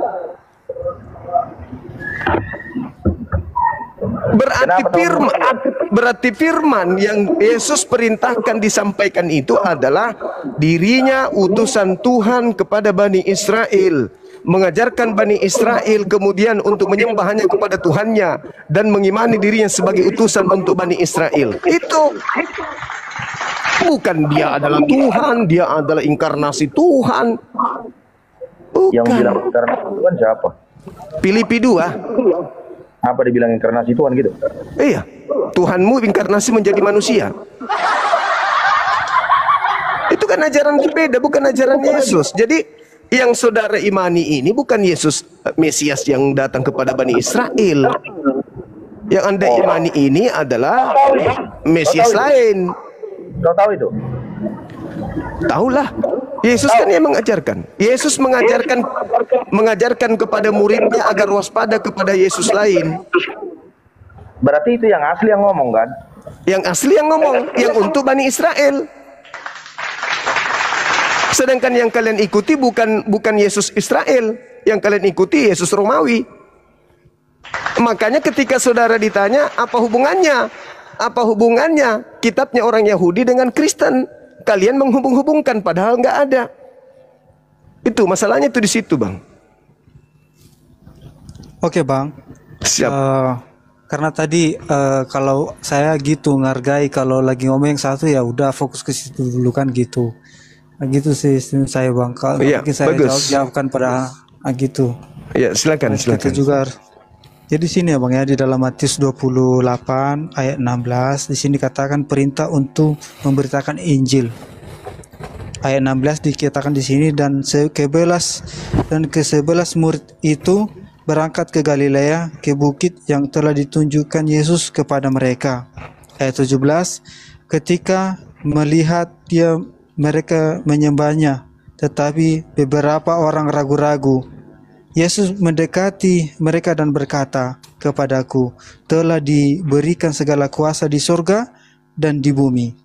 Berarti firman yang Yesus perintahkan disampaikan itu adalah dirinya utusan Tuhan kepada Bani Israel, mengajarkan Bani Israel kemudian untuk menyembah hanya kepada Tuhannya dan mengimani dirinya sebagai utusan untuk Bani Israel. Itu bukan dia adalah Tuhan, dia adalah inkarnasi Tuhan. Yang Bukan. bilang inkarnasi Tuhan siapa? Filipi 2. Apa dibilang inkarnasi Tuhan gitu? Iya, Tuhanmu inkarnasi menjadi manusia. Itu kan ajaran berbeda, bukan ajaran Yesus. Jadi yang saudara imani ini bukan Yesus Mesias yang datang kepada Bani Israel. Yang Anda imani ini adalah Mesias lain. Kau tahu itu? Tahulah. Yesus kan yang mengajarkan. Yesus mengajarkan kepada muridnya agar waspada kepada Yesus lain. Berarti itu yang asli yang ngomong kan? Yang asli yang ngomong, yang untuk Bani Israel. Sedangkan yang kalian ikuti bukan Yesus Israel, yang kalian ikuti Yesus Romawi. Makanya ketika saudara ditanya apa hubungannya? Apa hubungannya kitabnya orang Yahudi dengan Kristen? Kalian menghubung-hubungkan padahal nggak ada. Itu masalahnya itu di situ, Bang. Oke, Bang. Siap. Karena tadi kalau saya gitu ngargai kalau lagi ngomong yang satu ya udah fokus ke situ dulu kan gitu. Nah, gitu sih saya, Bang. Kalau Iya, mungkin saya bagus. jawabkan pada gitu. Ya, silakan, Kita silakan. juga jadi sini ya Bang ya, di dalam Matius 28 ayat 16 di sini katakan perintah untuk memberitakan Injil. Ayat 16 dikatakan di sini dan ke-11 murid itu berangkat ke Galilea, ke bukit yang telah ditunjukkan Yesus kepada mereka. Ayat 17, ketika melihat mereka menyembahnya, tetapi beberapa orang ragu-ragu. Yesus mendekati mereka dan berkata, "Kepadaku telah diberikan segala kuasa di surga dan di bumi.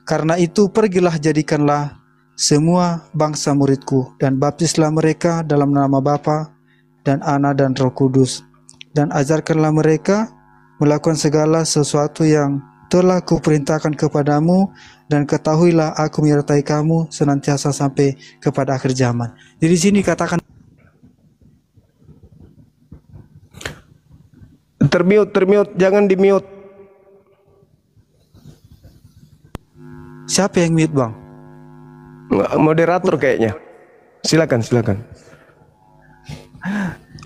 Karena itu pergilah jadikanlah semua bangsa muridku dan baptislah mereka dalam nama Bapa dan Anak dan Roh Kudus, dan ajarkanlah mereka melakukan segala sesuatu yang telah kuperintahkan kepadamu, dan ketahuilah aku menyertai kamu senantiasa sampai kepada akhir zaman." Jadi sini katakan Termute, jangan di-mute. siapa yang mute, Bang? Moderator kayaknya. Silakan.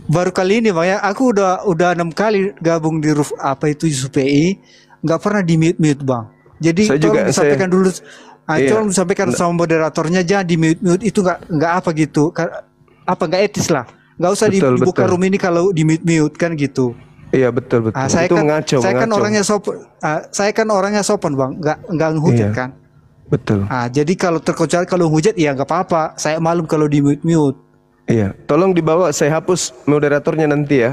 Baru kali ini Bang ya, aku udah 6 kali gabung di Roof apa itu UPI, nggak pernah di mute Bang. Jadi Saya juga, tolong disampaikan dulu, Iya. tolong disampaikan sama moderatornya, jangan di mute itu nggak apa gitu, nggak etis lah. Nggak usah Betul, dibuka betul. room ini kalau di mute kan gitu. Iya, betul. Saya Itu kan mengacau. kan orangnya sopan, saya kan orangnya sopan Bang, nggak ngehujat Iya. kan. Betul. Jadi kalau terkecuali kalau hujat ya nggak apa-apa. Saya maklum kalau di mute. Iya, tolong dibawa, saya hapus moderatornya nanti ya.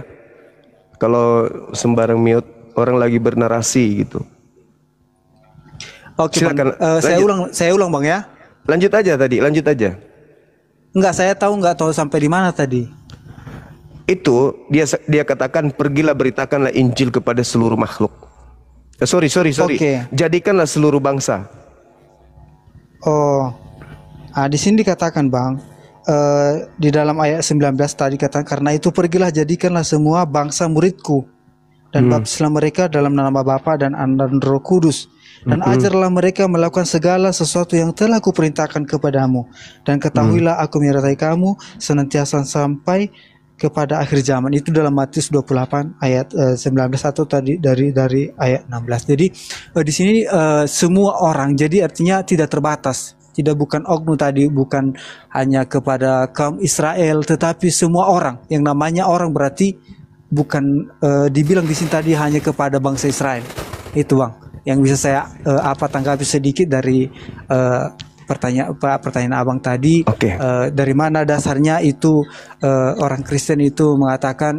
Kalau sembarang mute orang lagi bernarasi gitu. Oke Bang, Silakan, saya ulang Bang ya. Lanjut aja. Enggak, saya nggak tahu sampai di mana tadi. Itu dia katakan pergilah beritakanlah Injil kepada seluruh makhluk. Sorry. Oke. Jadikanlah seluruh bangsa. Di sini dikatakan Bang, di dalam ayat 19 tadi katakan, karena itu pergilah jadikanlah semua bangsa muridku dan baptislah mereka dalam nama Bapa dan Anak dan Roh Kudus, dan ajarlah mereka melakukan segala sesuatu yang telah kuperintahkan kepadamu, dan ketahuilah aku menyertai kamu senantiasa sampai kepada akhir zaman. Itu dalam Matius 28 ayat 19 atau tadi dari ayat 16. Jadi di sini semua orang, jadi artinya tidak terbatas. Tidak bukan oknum tadi, bukan hanya kepada kaum Israel, tetapi semua orang. Yang namanya orang berarti bukan dibilang di sini tadi hanya kepada bangsa Israel. Itu Bang, yang bisa saya tanggapi sedikit dari pertanyaan Abang tadi. Oke. Dari mana dasarnya itu orang Kristen itu mengatakan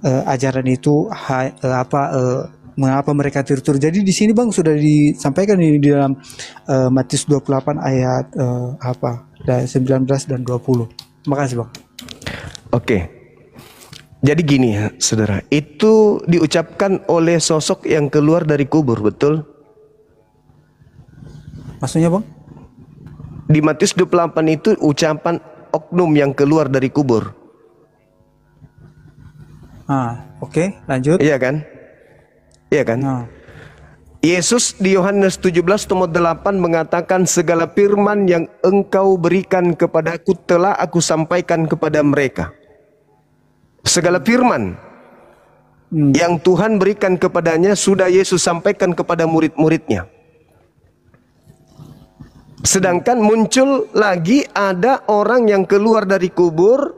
ajaran itu mengapa mereka tiru-tiru. Jadi di sini Bang sudah disampaikan di dalam Matius 28 ayat 19 dan 20. Terima kasih Bang. Oke. Jadi gini ya, saudara, itu diucapkan oleh sosok yang keluar dari kubur, betul? Maksudnya Bang? Di Matius 28 itu ucapan oknum yang keluar dari kubur. Oke, lanjut. Iya kan? Iya kan? Yesus di Yohanes 17:8 mengatakan, segala firman yang engkau berikan kepadaku telah aku sampaikan kepada mereka. Segala firman yang Tuhan berikan kepadanya sudah Yesus sampaikan kepada murid-muridnya. Sedangkan muncul lagi ada orang yang keluar dari kubur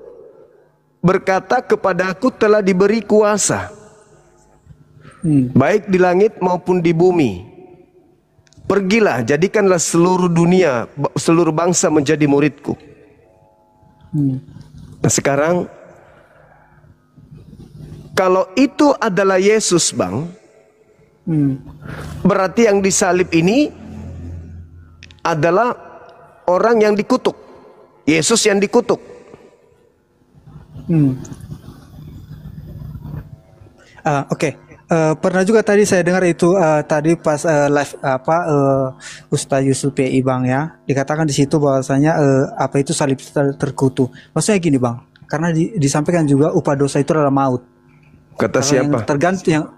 berkata, kepadaku telah diberi kuasa baik di langit maupun di bumi. Pergilah, jadikanlah seluruh dunia, seluruh bangsa menjadi muridku. Nah sekarang, kalau itu adalah Yesus Bang, berarti yang disalib ini adalah orang yang dikutuk. Yesus yang dikutuk. Oke. Pernah juga tadi saya dengar itu tadi pas live Ustaz Yusuf PI Bang ya, dikatakan di situ bahwasanya itu salib terkutuk. Maksudnya gini Bang, karena disampaikan juga upah dosa itu adalah maut. Kata Kalau siapa? Yang tergantung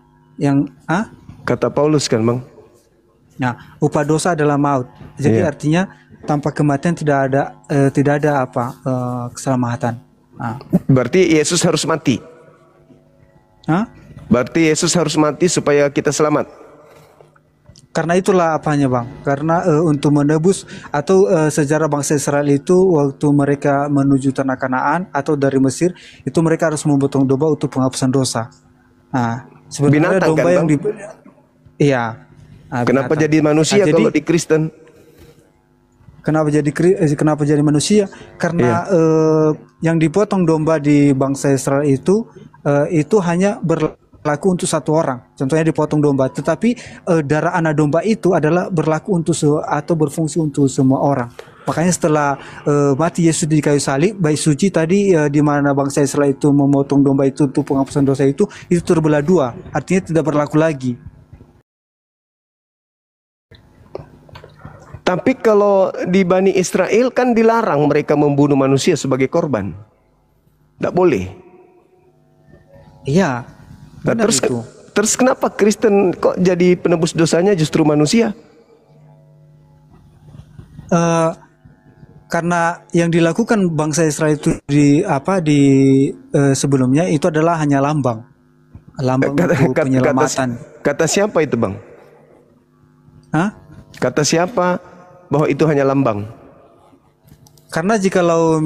Kata Paulus kan Bang? Nah, upah dosa adalah maut. Jadi artinya tanpa kematian tidak ada keselamatan. Berarti Yesus harus mati. Berarti Yesus harus mati supaya kita selamat. Karena itulah Bang. Karena untuk menebus atau sejarah bangsa Israel itu waktu mereka menuju tanah Kanaan atau dari Mesir itu mereka harus memotong domba untuk penghapusan dosa. Nah, sebenarnya binatang domba kan, yang kenapa binatang. jadi manusia jadi, kalau di Kristen? Kenapa jadi manusia? Karena yang dipotong domba di bangsa Israel itu hanya berlaku untuk satu orang. Contohnya dipotong domba, tetapi darah anak domba itu adalah berlaku untuk atau berfungsi untuk semua orang. Makanya setelah mati Yesus di kayu salib, bait suci tadi di mana bangsa Israel itu memotong domba itu untuk penghapusan dosa itu terbelah dua. Artinya tidak berlaku lagi. Tapi kalau di Bani Israel kan dilarang mereka membunuh manusia sebagai korban. Tidak boleh. Iya. Nah, terus kenapa Kristen kok jadi penebus dosanya justru manusia? Karena yang dilakukan bangsa Israel itu sebelumnya itu adalah hanya lambang untuk penyelamatan. Kata siapa itu Bang? Kata siapa bahwa itu hanya lambang? Karena jikalau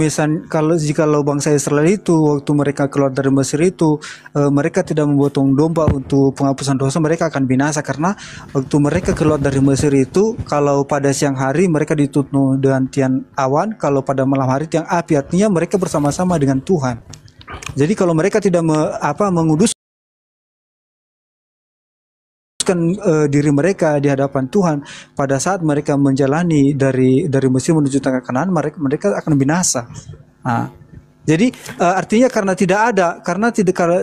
bangsa Israel itu waktu mereka keluar dari Mesir itu mereka tidak memotong domba untuk penghapusan dosa, mereka akan binasa. Karena waktu mereka keluar dari Mesir itu, kalau pada siang hari mereka ditutup dengan tiang awan, kalau pada malam hari tiang api, artinya mereka bersama-sama dengan Tuhan. Jadi kalau mereka tidak menguduskan diri mereka di hadapan Tuhan pada saat mereka menjalani dari Mesir menuju tanah Kanaan, mereka akan binasa. Jadi artinya karena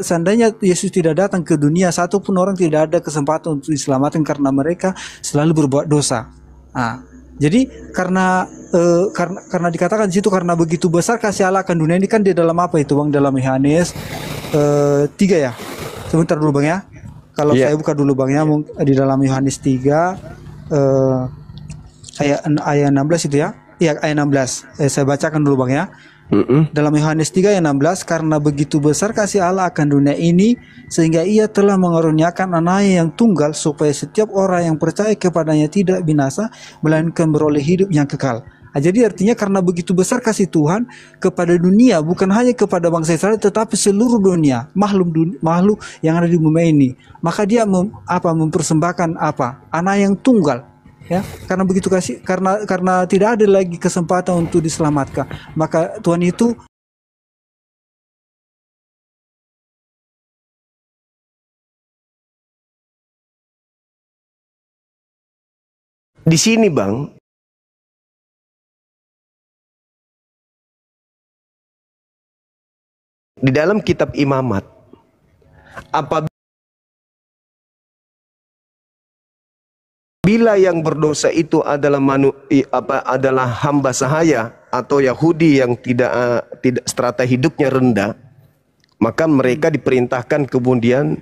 seandainya Yesus tidak datang ke dunia, satupun orang tidak ada kesempatan untuk diselamatkan karena mereka selalu berbuat dosa. Jadi karena dikatakan di situ, karena begitu besar kasih Allah akan dunia ini, kan di dalam apa itu Bang? Dalam Yohanes 3 ya. Sebentar dulu Bang ya. Kalau saya buka dulu Bang ya, di dalam Yohanes 3 ayat 16 itu ya. Iya, ayat 16. Saya bacakan dulu Bang ya. Dalam Yohanes 3 ayat 16, karena begitu besar kasih Allah akan dunia ini sehingga ia telah mengaruniakan anaknya yang tunggal supaya setiap orang yang percaya kepadanya tidak binasa melainkan beroleh hidup yang kekal. Jadi artinya karena begitu besar kasih Tuhan kepada dunia, bukan hanya kepada bangsa Israel tetapi seluruh dunia, makhluk yang ada di bumi ini, maka dia mempersembahkan anak yang tunggal. Ya, karena begitu kasih, karena tidak ada lagi kesempatan untuk diselamatkan, maka Tuhan itu di sini, Bang, di dalam kitab Imamat, apabila yang berdosa itu adalah adalah hamba sahaya atau Yahudi yang tidak strata hidupnya rendah, maka mereka diperintahkan kemudian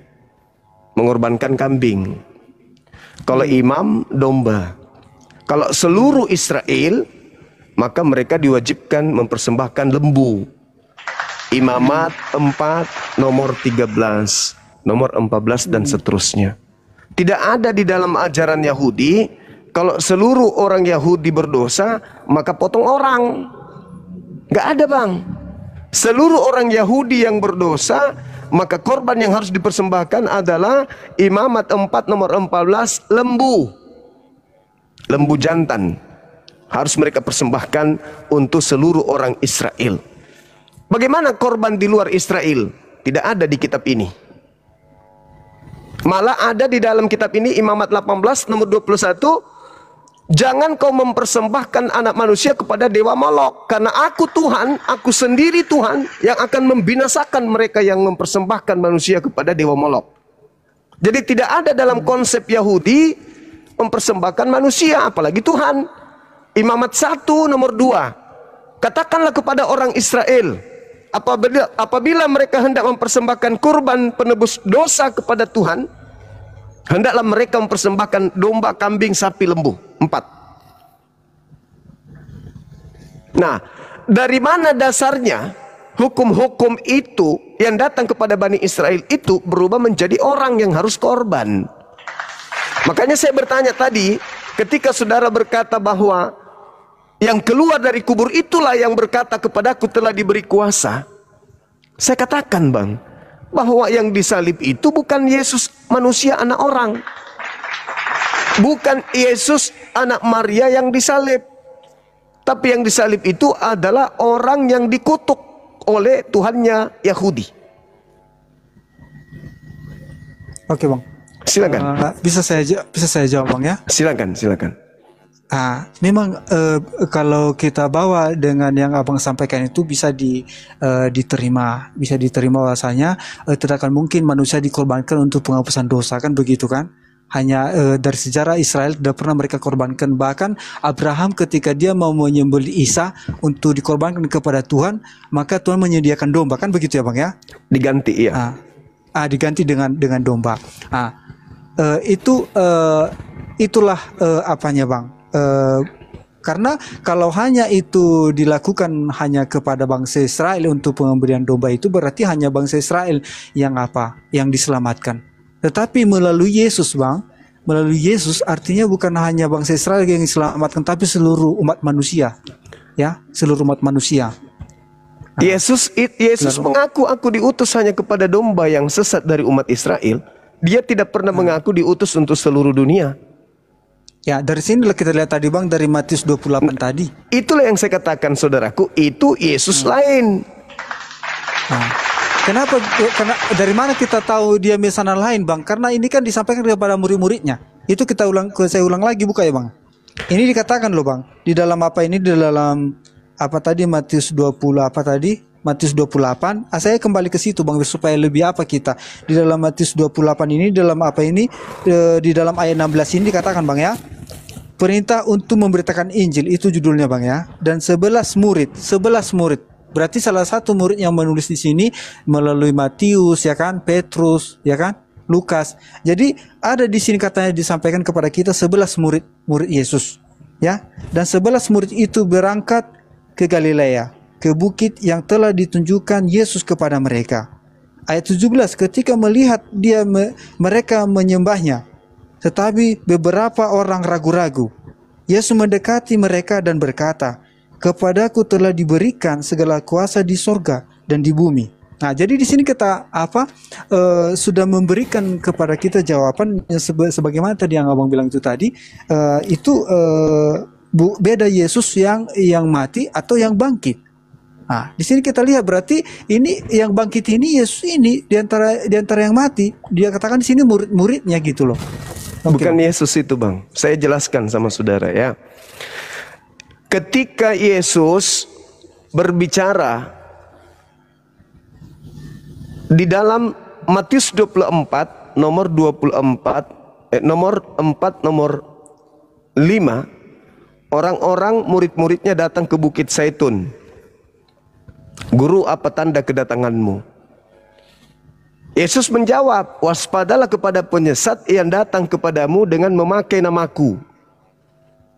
mengorbankan kambing. Kalau imam, domba. Kalau seluruh Israel, maka mereka diwajibkan mempersembahkan lembu. Imamat 4 nomor 13, nomor 14 dan seterusnya. Tidak ada di dalam ajaran Yahudi kalau seluruh orang Yahudi berdosa maka potong orang. Gak ada, Bang. Seluruh orang Yahudi yang berdosa maka korban yang harus dipersembahkan adalah Imamat 4 nomor 14, lembu. Lembu jantan harus mereka persembahkan untuk seluruh orang Israel. Bagaimana korban di luar Israel? Tidak ada di kitab ini. Malah ada di dalam kitab ini Imamat 18 nomor 21, jangan kau mempersembahkan anak manusia kepada dewa Molok, karena aku Tuhan, aku sendiri Tuhan yang akan membinasakan mereka yang mempersembahkan manusia kepada dewa Molok. Jadi tidak ada dalam konsep Yahudi mempersembahkan manusia apalagi Tuhan. Imamat 1 nomor 2, katakanlah kepada orang Israel, apabila mereka hendak mempersembahkan kurban penebus dosa kepada Tuhan, hendaklah mereka mempersembahkan domba, kambing, sapi, lembu. 4. Nah, dari mana dasarnya hukum-hukum itu yang datang kepada Bani Israel itu berubah menjadi orang yang harus korban? Makanya saya bertanya tadi, ketika saudara berkata bahwa yang keluar dari kubur itulah yang berkata kepadaku telah diberi kuasa. Saya katakan, Bang, bahwa yang disalib itu bukan Yesus manusia anak orang. Bukan Yesus anak Maria yang disalib. Tapi yang disalib itu adalah orang yang dikutuk oleh Tuhannya Yahudi. Oke, Bang. Silakan. Bisa saya jawab, Bang, ya? Silakan. Memang kalau kita bawa dengan yang abang sampaikan itu bisa diterima bahwasanya tidak akan mungkin manusia dikorbankan untuk penghapusan dosa, kan begitu kan? Hanya dari sejarah Israel tidak pernah mereka korbankan. Bahkan Abraham ketika dia mau menyembelih Isa untuk dikorbankan kepada Tuhan, maka Tuhan menyediakan domba, kan begitu ya, Bang, ya? Diganti, iya. Diganti dengan domba. Itulah apanya, Bang. Karena kalau hanya itu dilakukan hanya kepada bangsa Israel untuk pemberian domba, itu berarti hanya bangsa Israel yang diselamatkan. Tetapi melalui Yesus, Bang, melalui Yesus artinya bukan hanya bangsa Israel yang diselamatkan, tapi seluruh umat manusia, ya, seluruh umat manusia. Yesus mengaku, aku diutus hanya kepada domba yang sesat dari umat Israel. Dia tidak pernah mengaku diutus untuk seluruh dunia. Ya, dari sinilah kita lihat tadi, Bang, dari Matius 28 tadi. Itulah yang saya katakan, saudaraku, itu Yesus lain. Karena dari mana kita tahu dia Mesana lain, Bang? Karena ini kan disampaikan kepada murid-muridnya. Itu saya ulang lagi, buka ya, Bang. Ini dikatakan loh, Bang. Di dalam Matius 20 Matius 28. Saya kembali ke situ, Bang, supaya lebih kita. Di dalam Matius 28 ini, di dalam ayat 16 ini dikatakan, Bang, ya. Perintah untuk memberitakan Injil, itu judulnya, Bang, ya. Dan 11 murid. Berarti salah satu murid yang menulis di sini melalui Matius, ya kan, Petrus, ya kan, Lukas. Jadi ada di sini katanya disampaikan kepada kita 11 murid Yesus, ya. Dan 11 murid itu berangkat ke Galilea. ke bukit yang telah ditunjukkan Yesus kepada mereka. Ayat 17, ketika melihat mereka menyembahnya, tetapi beberapa orang ragu-ragu, Yesus mendekati mereka dan berkata, "Kepadaku telah diberikan segala kuasa di sorga dan di bumi." Nah, jadi di sini kita sudah memberikan kepada kita jawaban sebagaimana tadi yang abang bilang itu tadi, beda Yesus yang mati atau yang bangkit. Nah, di sini kita lihat berarti ini yang bangkit ini Yesus ini di antara yang mati, dia katakan di sini murid-muridnya gitu loh. Bukan Yesus itu, Bang. Saya jelaskan sama saudara ya. Ketika Yesus berbicara di dalam Matius 24 nomor 24 nomor 4 nomor 5, orang-orang murid-muridnya datang ke Bukit Zaitun. "Guru, apa tanda kedatanganmu?" Yesus menjawab, "Waspadalah kepada penyesat yang datang kepadamu dengan memakai namaku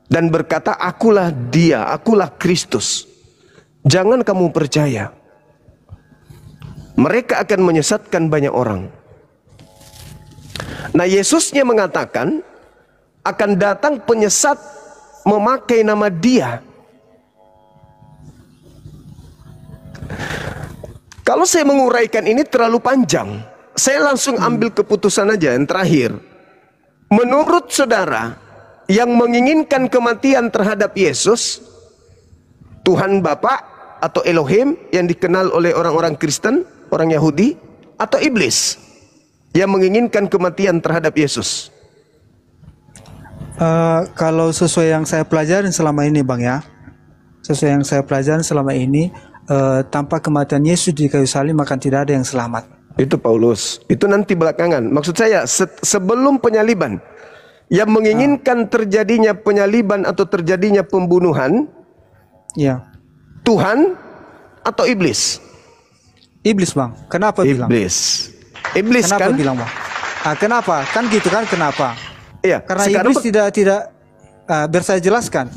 dan berkata, akulah dia, akulah Kristus. Jangan kamu percaya. Mereka akan menyesatkan banyak orang." Nah, Yesusnya mengatakan akan datang penyesat memakai nama dia. Kalau saya menguraikan ini terlalu panjang, saya langsung ambil keputusan aja yang terakhir. Menurut saudara, yang menginginkan kematian terhadap Yesus, Tuhan Bapa atau Elohim yang dikenal oleh orang-orang Kristen, orang Yahudi, atau iblis yang menginginkan kematian terhadap Yesus? Kalau sesuai yang saya pelajarin selama ini, Bang ya, sesuai yang saya pelajarin selama ini, tanpa kematian Yesus di kayu salib maka tidak ada yang selamat. Itu Paulus. Itu nanti belakangan. Maksud saya sebelum penyaliban, yang menginginkan terjadinya penyaliban atau terjadinya pembunuhan, ya, Tuhan atau iblis? Iblis, Bang. Kenapa bilang? Iblis Kenapa kan? bilang, Bang? Kenapa? Kan gitu kan? Kenapa? Iya. Karena iblis tidak biar saya jelaskan.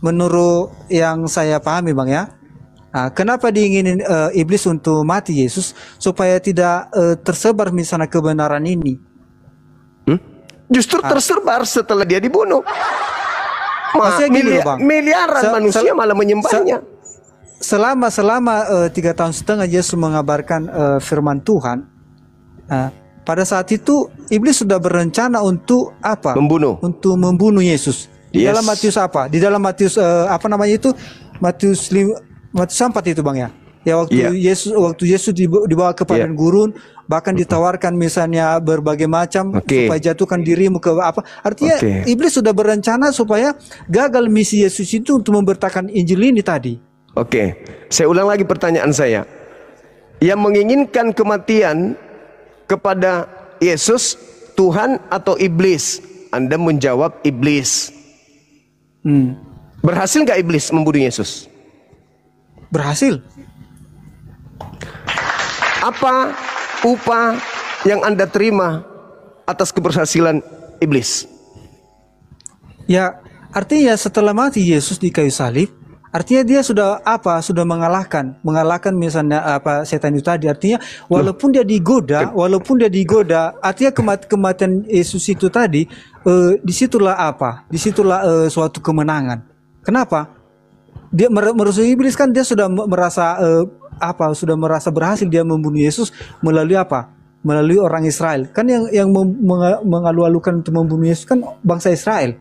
Menurut yang saya pahami, Bang ya. Kenapa diinginin iblis untuk mati Yesus supaya tidak tersebar misalnya kebenaran ini? Justru tersebar setelah dia dibunuh. Maksudnya gini loh, Bang. Miliaran manusia malah menyembahnya. Selama 3 tahun setengah Yesus mengabarkan firman Tuhan, pada saat itu iblis sudah berencana untuk apa? Membunuh. Untuk membunuh Yesus. Di dalam Matius apa? Di dalam Matius Matius 4 itu, Bang ya. Ya waktu Yesus dibawa ke padang gurun, bahkan ditawarkan misalnya berbagai macam supaya jatuhkan dirimu ke apa? Artinya iblis sudah berencana supaya gagal misi Yesus itu untuk memberitakan Injil ini tadi. Oke, saya ulang lagi pertanyaan saya. Yang menginginkan kematian kepada Yesus, Tuhan atau iblis? Anda menjawab iblis. Berhasil nggak iblis membunuh Yesus? Berhasil. Apa upah yang Anda terima atas keberhasilan iblis? Ya, artinya setelah mati Yesus di kayu salib, artinya dia sudah mengalahkan misalnya setan itu tadi. Artinya walaupun dia digoda, artinya kematian Yesus itu tadi, disitulah suatu kemenangan. Kenapa? Dia merusuh iblis kan, dia sudah merasa sudah merasa berhasil dia membunuh Yesus melalui apa? Melalui orang Israel. Kan yang mengalu-alukan untuk membunuh Yesus kan bangsa Israel.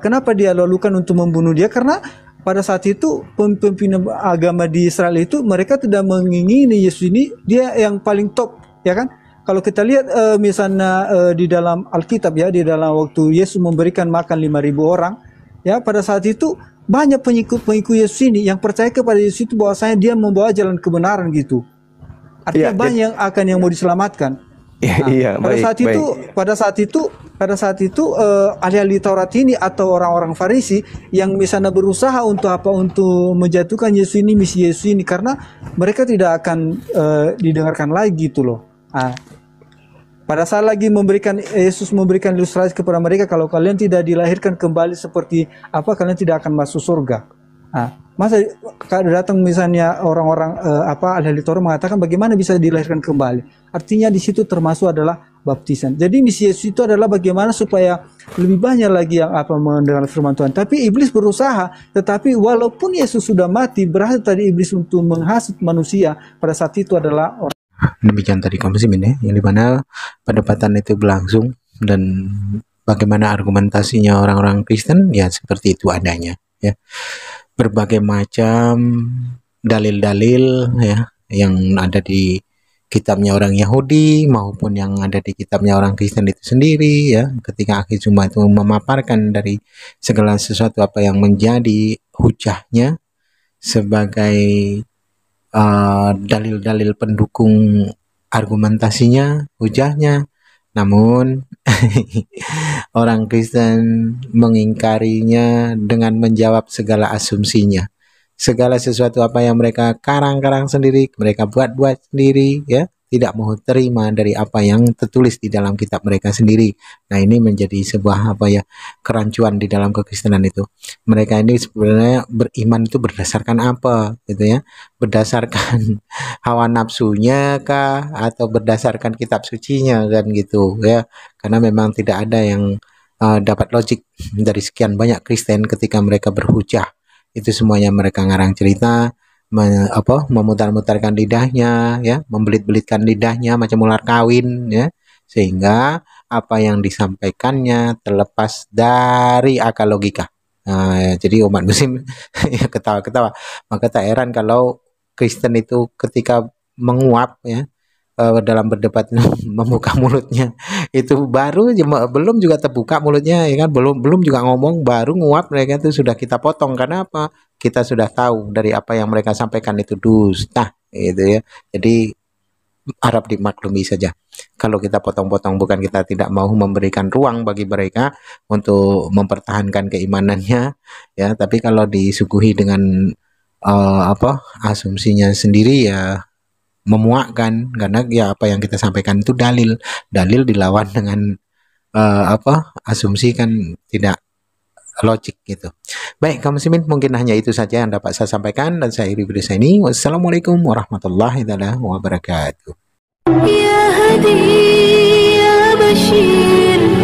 Kenapa dia lalukan untuk membunuh dia? Karena pada saat itu pemimpin agama di Israel itu mereka tidak mengingini Yesus ini dia yang paling top, ya kan? Kalau kita lihat misalnya di dalam Alkitab ya, di dalam waktu Yesus memberikan makan 5.000 orang, ya pada saat itu banyak pengikut Yesus ini yang percaya kepada Yesus itu bahwasanya dia membawa jalan kebenaran gitu. Artinya banyak yang mau diselamatkan. Pada saat itu ahli-ahli Taurat ini atau orang-orang Farisi yang misalnya berusaha untuk menjatuhkan Yesus ini, misi Yesus ini, karena mereka tidak akan didengarkan lagi gitu loh. Pada saat lagi Yesus memberikan ilustrasi kepada mereka, kalau kalian tidak dilahirkan kembali seperti apa, kalian tidak akan masuk surga. Masa kalau datang misalnya orang-orang ahli Taurat mengatakan bagaimana bisa dilahirkan kembali? Artinya di situ termasuk adalah baptisan. Jadi misi Yesus itu adalah bagaimana supaya lebih banyak lagi yang mendengar firman Tuhan. Tapi iblis berusaha, tetapi walaupun Yesus sudah mati, berhasil tadi iblis untuk menghasut manusia pada saat itu adalah orang. Demikian tadi Kaum Muslimin ya, yang dimana perdebatan itu berlangsung dan bagaimana argumentasinya orang-orang Kristen ya seperti itu adanya ya. Berbagai macam dalil-dalil ya yang ada di kitabnya orang Yahudi maupun yang ada di kitabnya orang Kristen itu sendiri ya, ketika akhir Jumat itu memaparkan dari segala sesuatu apa yang menjadi hujahnya sebagai dalil-dalil pendukung argumentasinya, hujahnya. Namun orang Kristen mengingkarinya dengan menjawab segala asumsinya. Segala sesuatu apa yang mereka karang-karang sendiri, mereka buat-buat sendiri ya, tidak mau terima dari apa yang tertulis di dalam kitab mereka sendiri. Nah, ini menjadi sebuah kerancuan di dalam kekristenan itu. Mereka ini sebenarnya beriman itu berdasarkan apa gitu ya? Berdasarkan hawa nafsunya kah atau berdasarkan kitab sucinya kan gitu ya. Karena memang tidak ada yang dapat logik dari sekian banyak Kristen ketika mereka berhujah. Itu semuanya mereka ngarang cerita, memutar-mutarkan lidahnya ya, membelit-belitkan lidahnya macam ular kawin ya, sehingga apa yang disampaikannya terlepas dari akal logika. Jadi umat muslim ya ketawa-ketawa. Maka tak heran kalau Kristen itu ketika menguap ya dalam berdebat membuka mulutnya itu baru belum juga terbuka mulutnya ya kan, belum juga ngomong baru nguap mereka itu sudah kita potong. Karena apa? Kita sudah tahu dari apa yang mereka sampaikan itu dusta gitu ya. Jadi harap dimaklumi saja kalau kita potong-potong, bukan kita tidak mau memberikan ruang bagi mereka untuk mempertahankan keimanannya ya, tapi kalau disuguhi dengan asumsinya sendiri ya memuakkan. Karena ya apa yang kita sampaikan itu dalil dilawan dengan asumsi kan tidak logik gitu. Baik kaum muslimin, mungkin hanya itu saja yang dapat saya sampaikan dan saya akhiri video saya ini. Wassalamualaikum warahmatullahi wabarakatuh. يا هدي يا بشير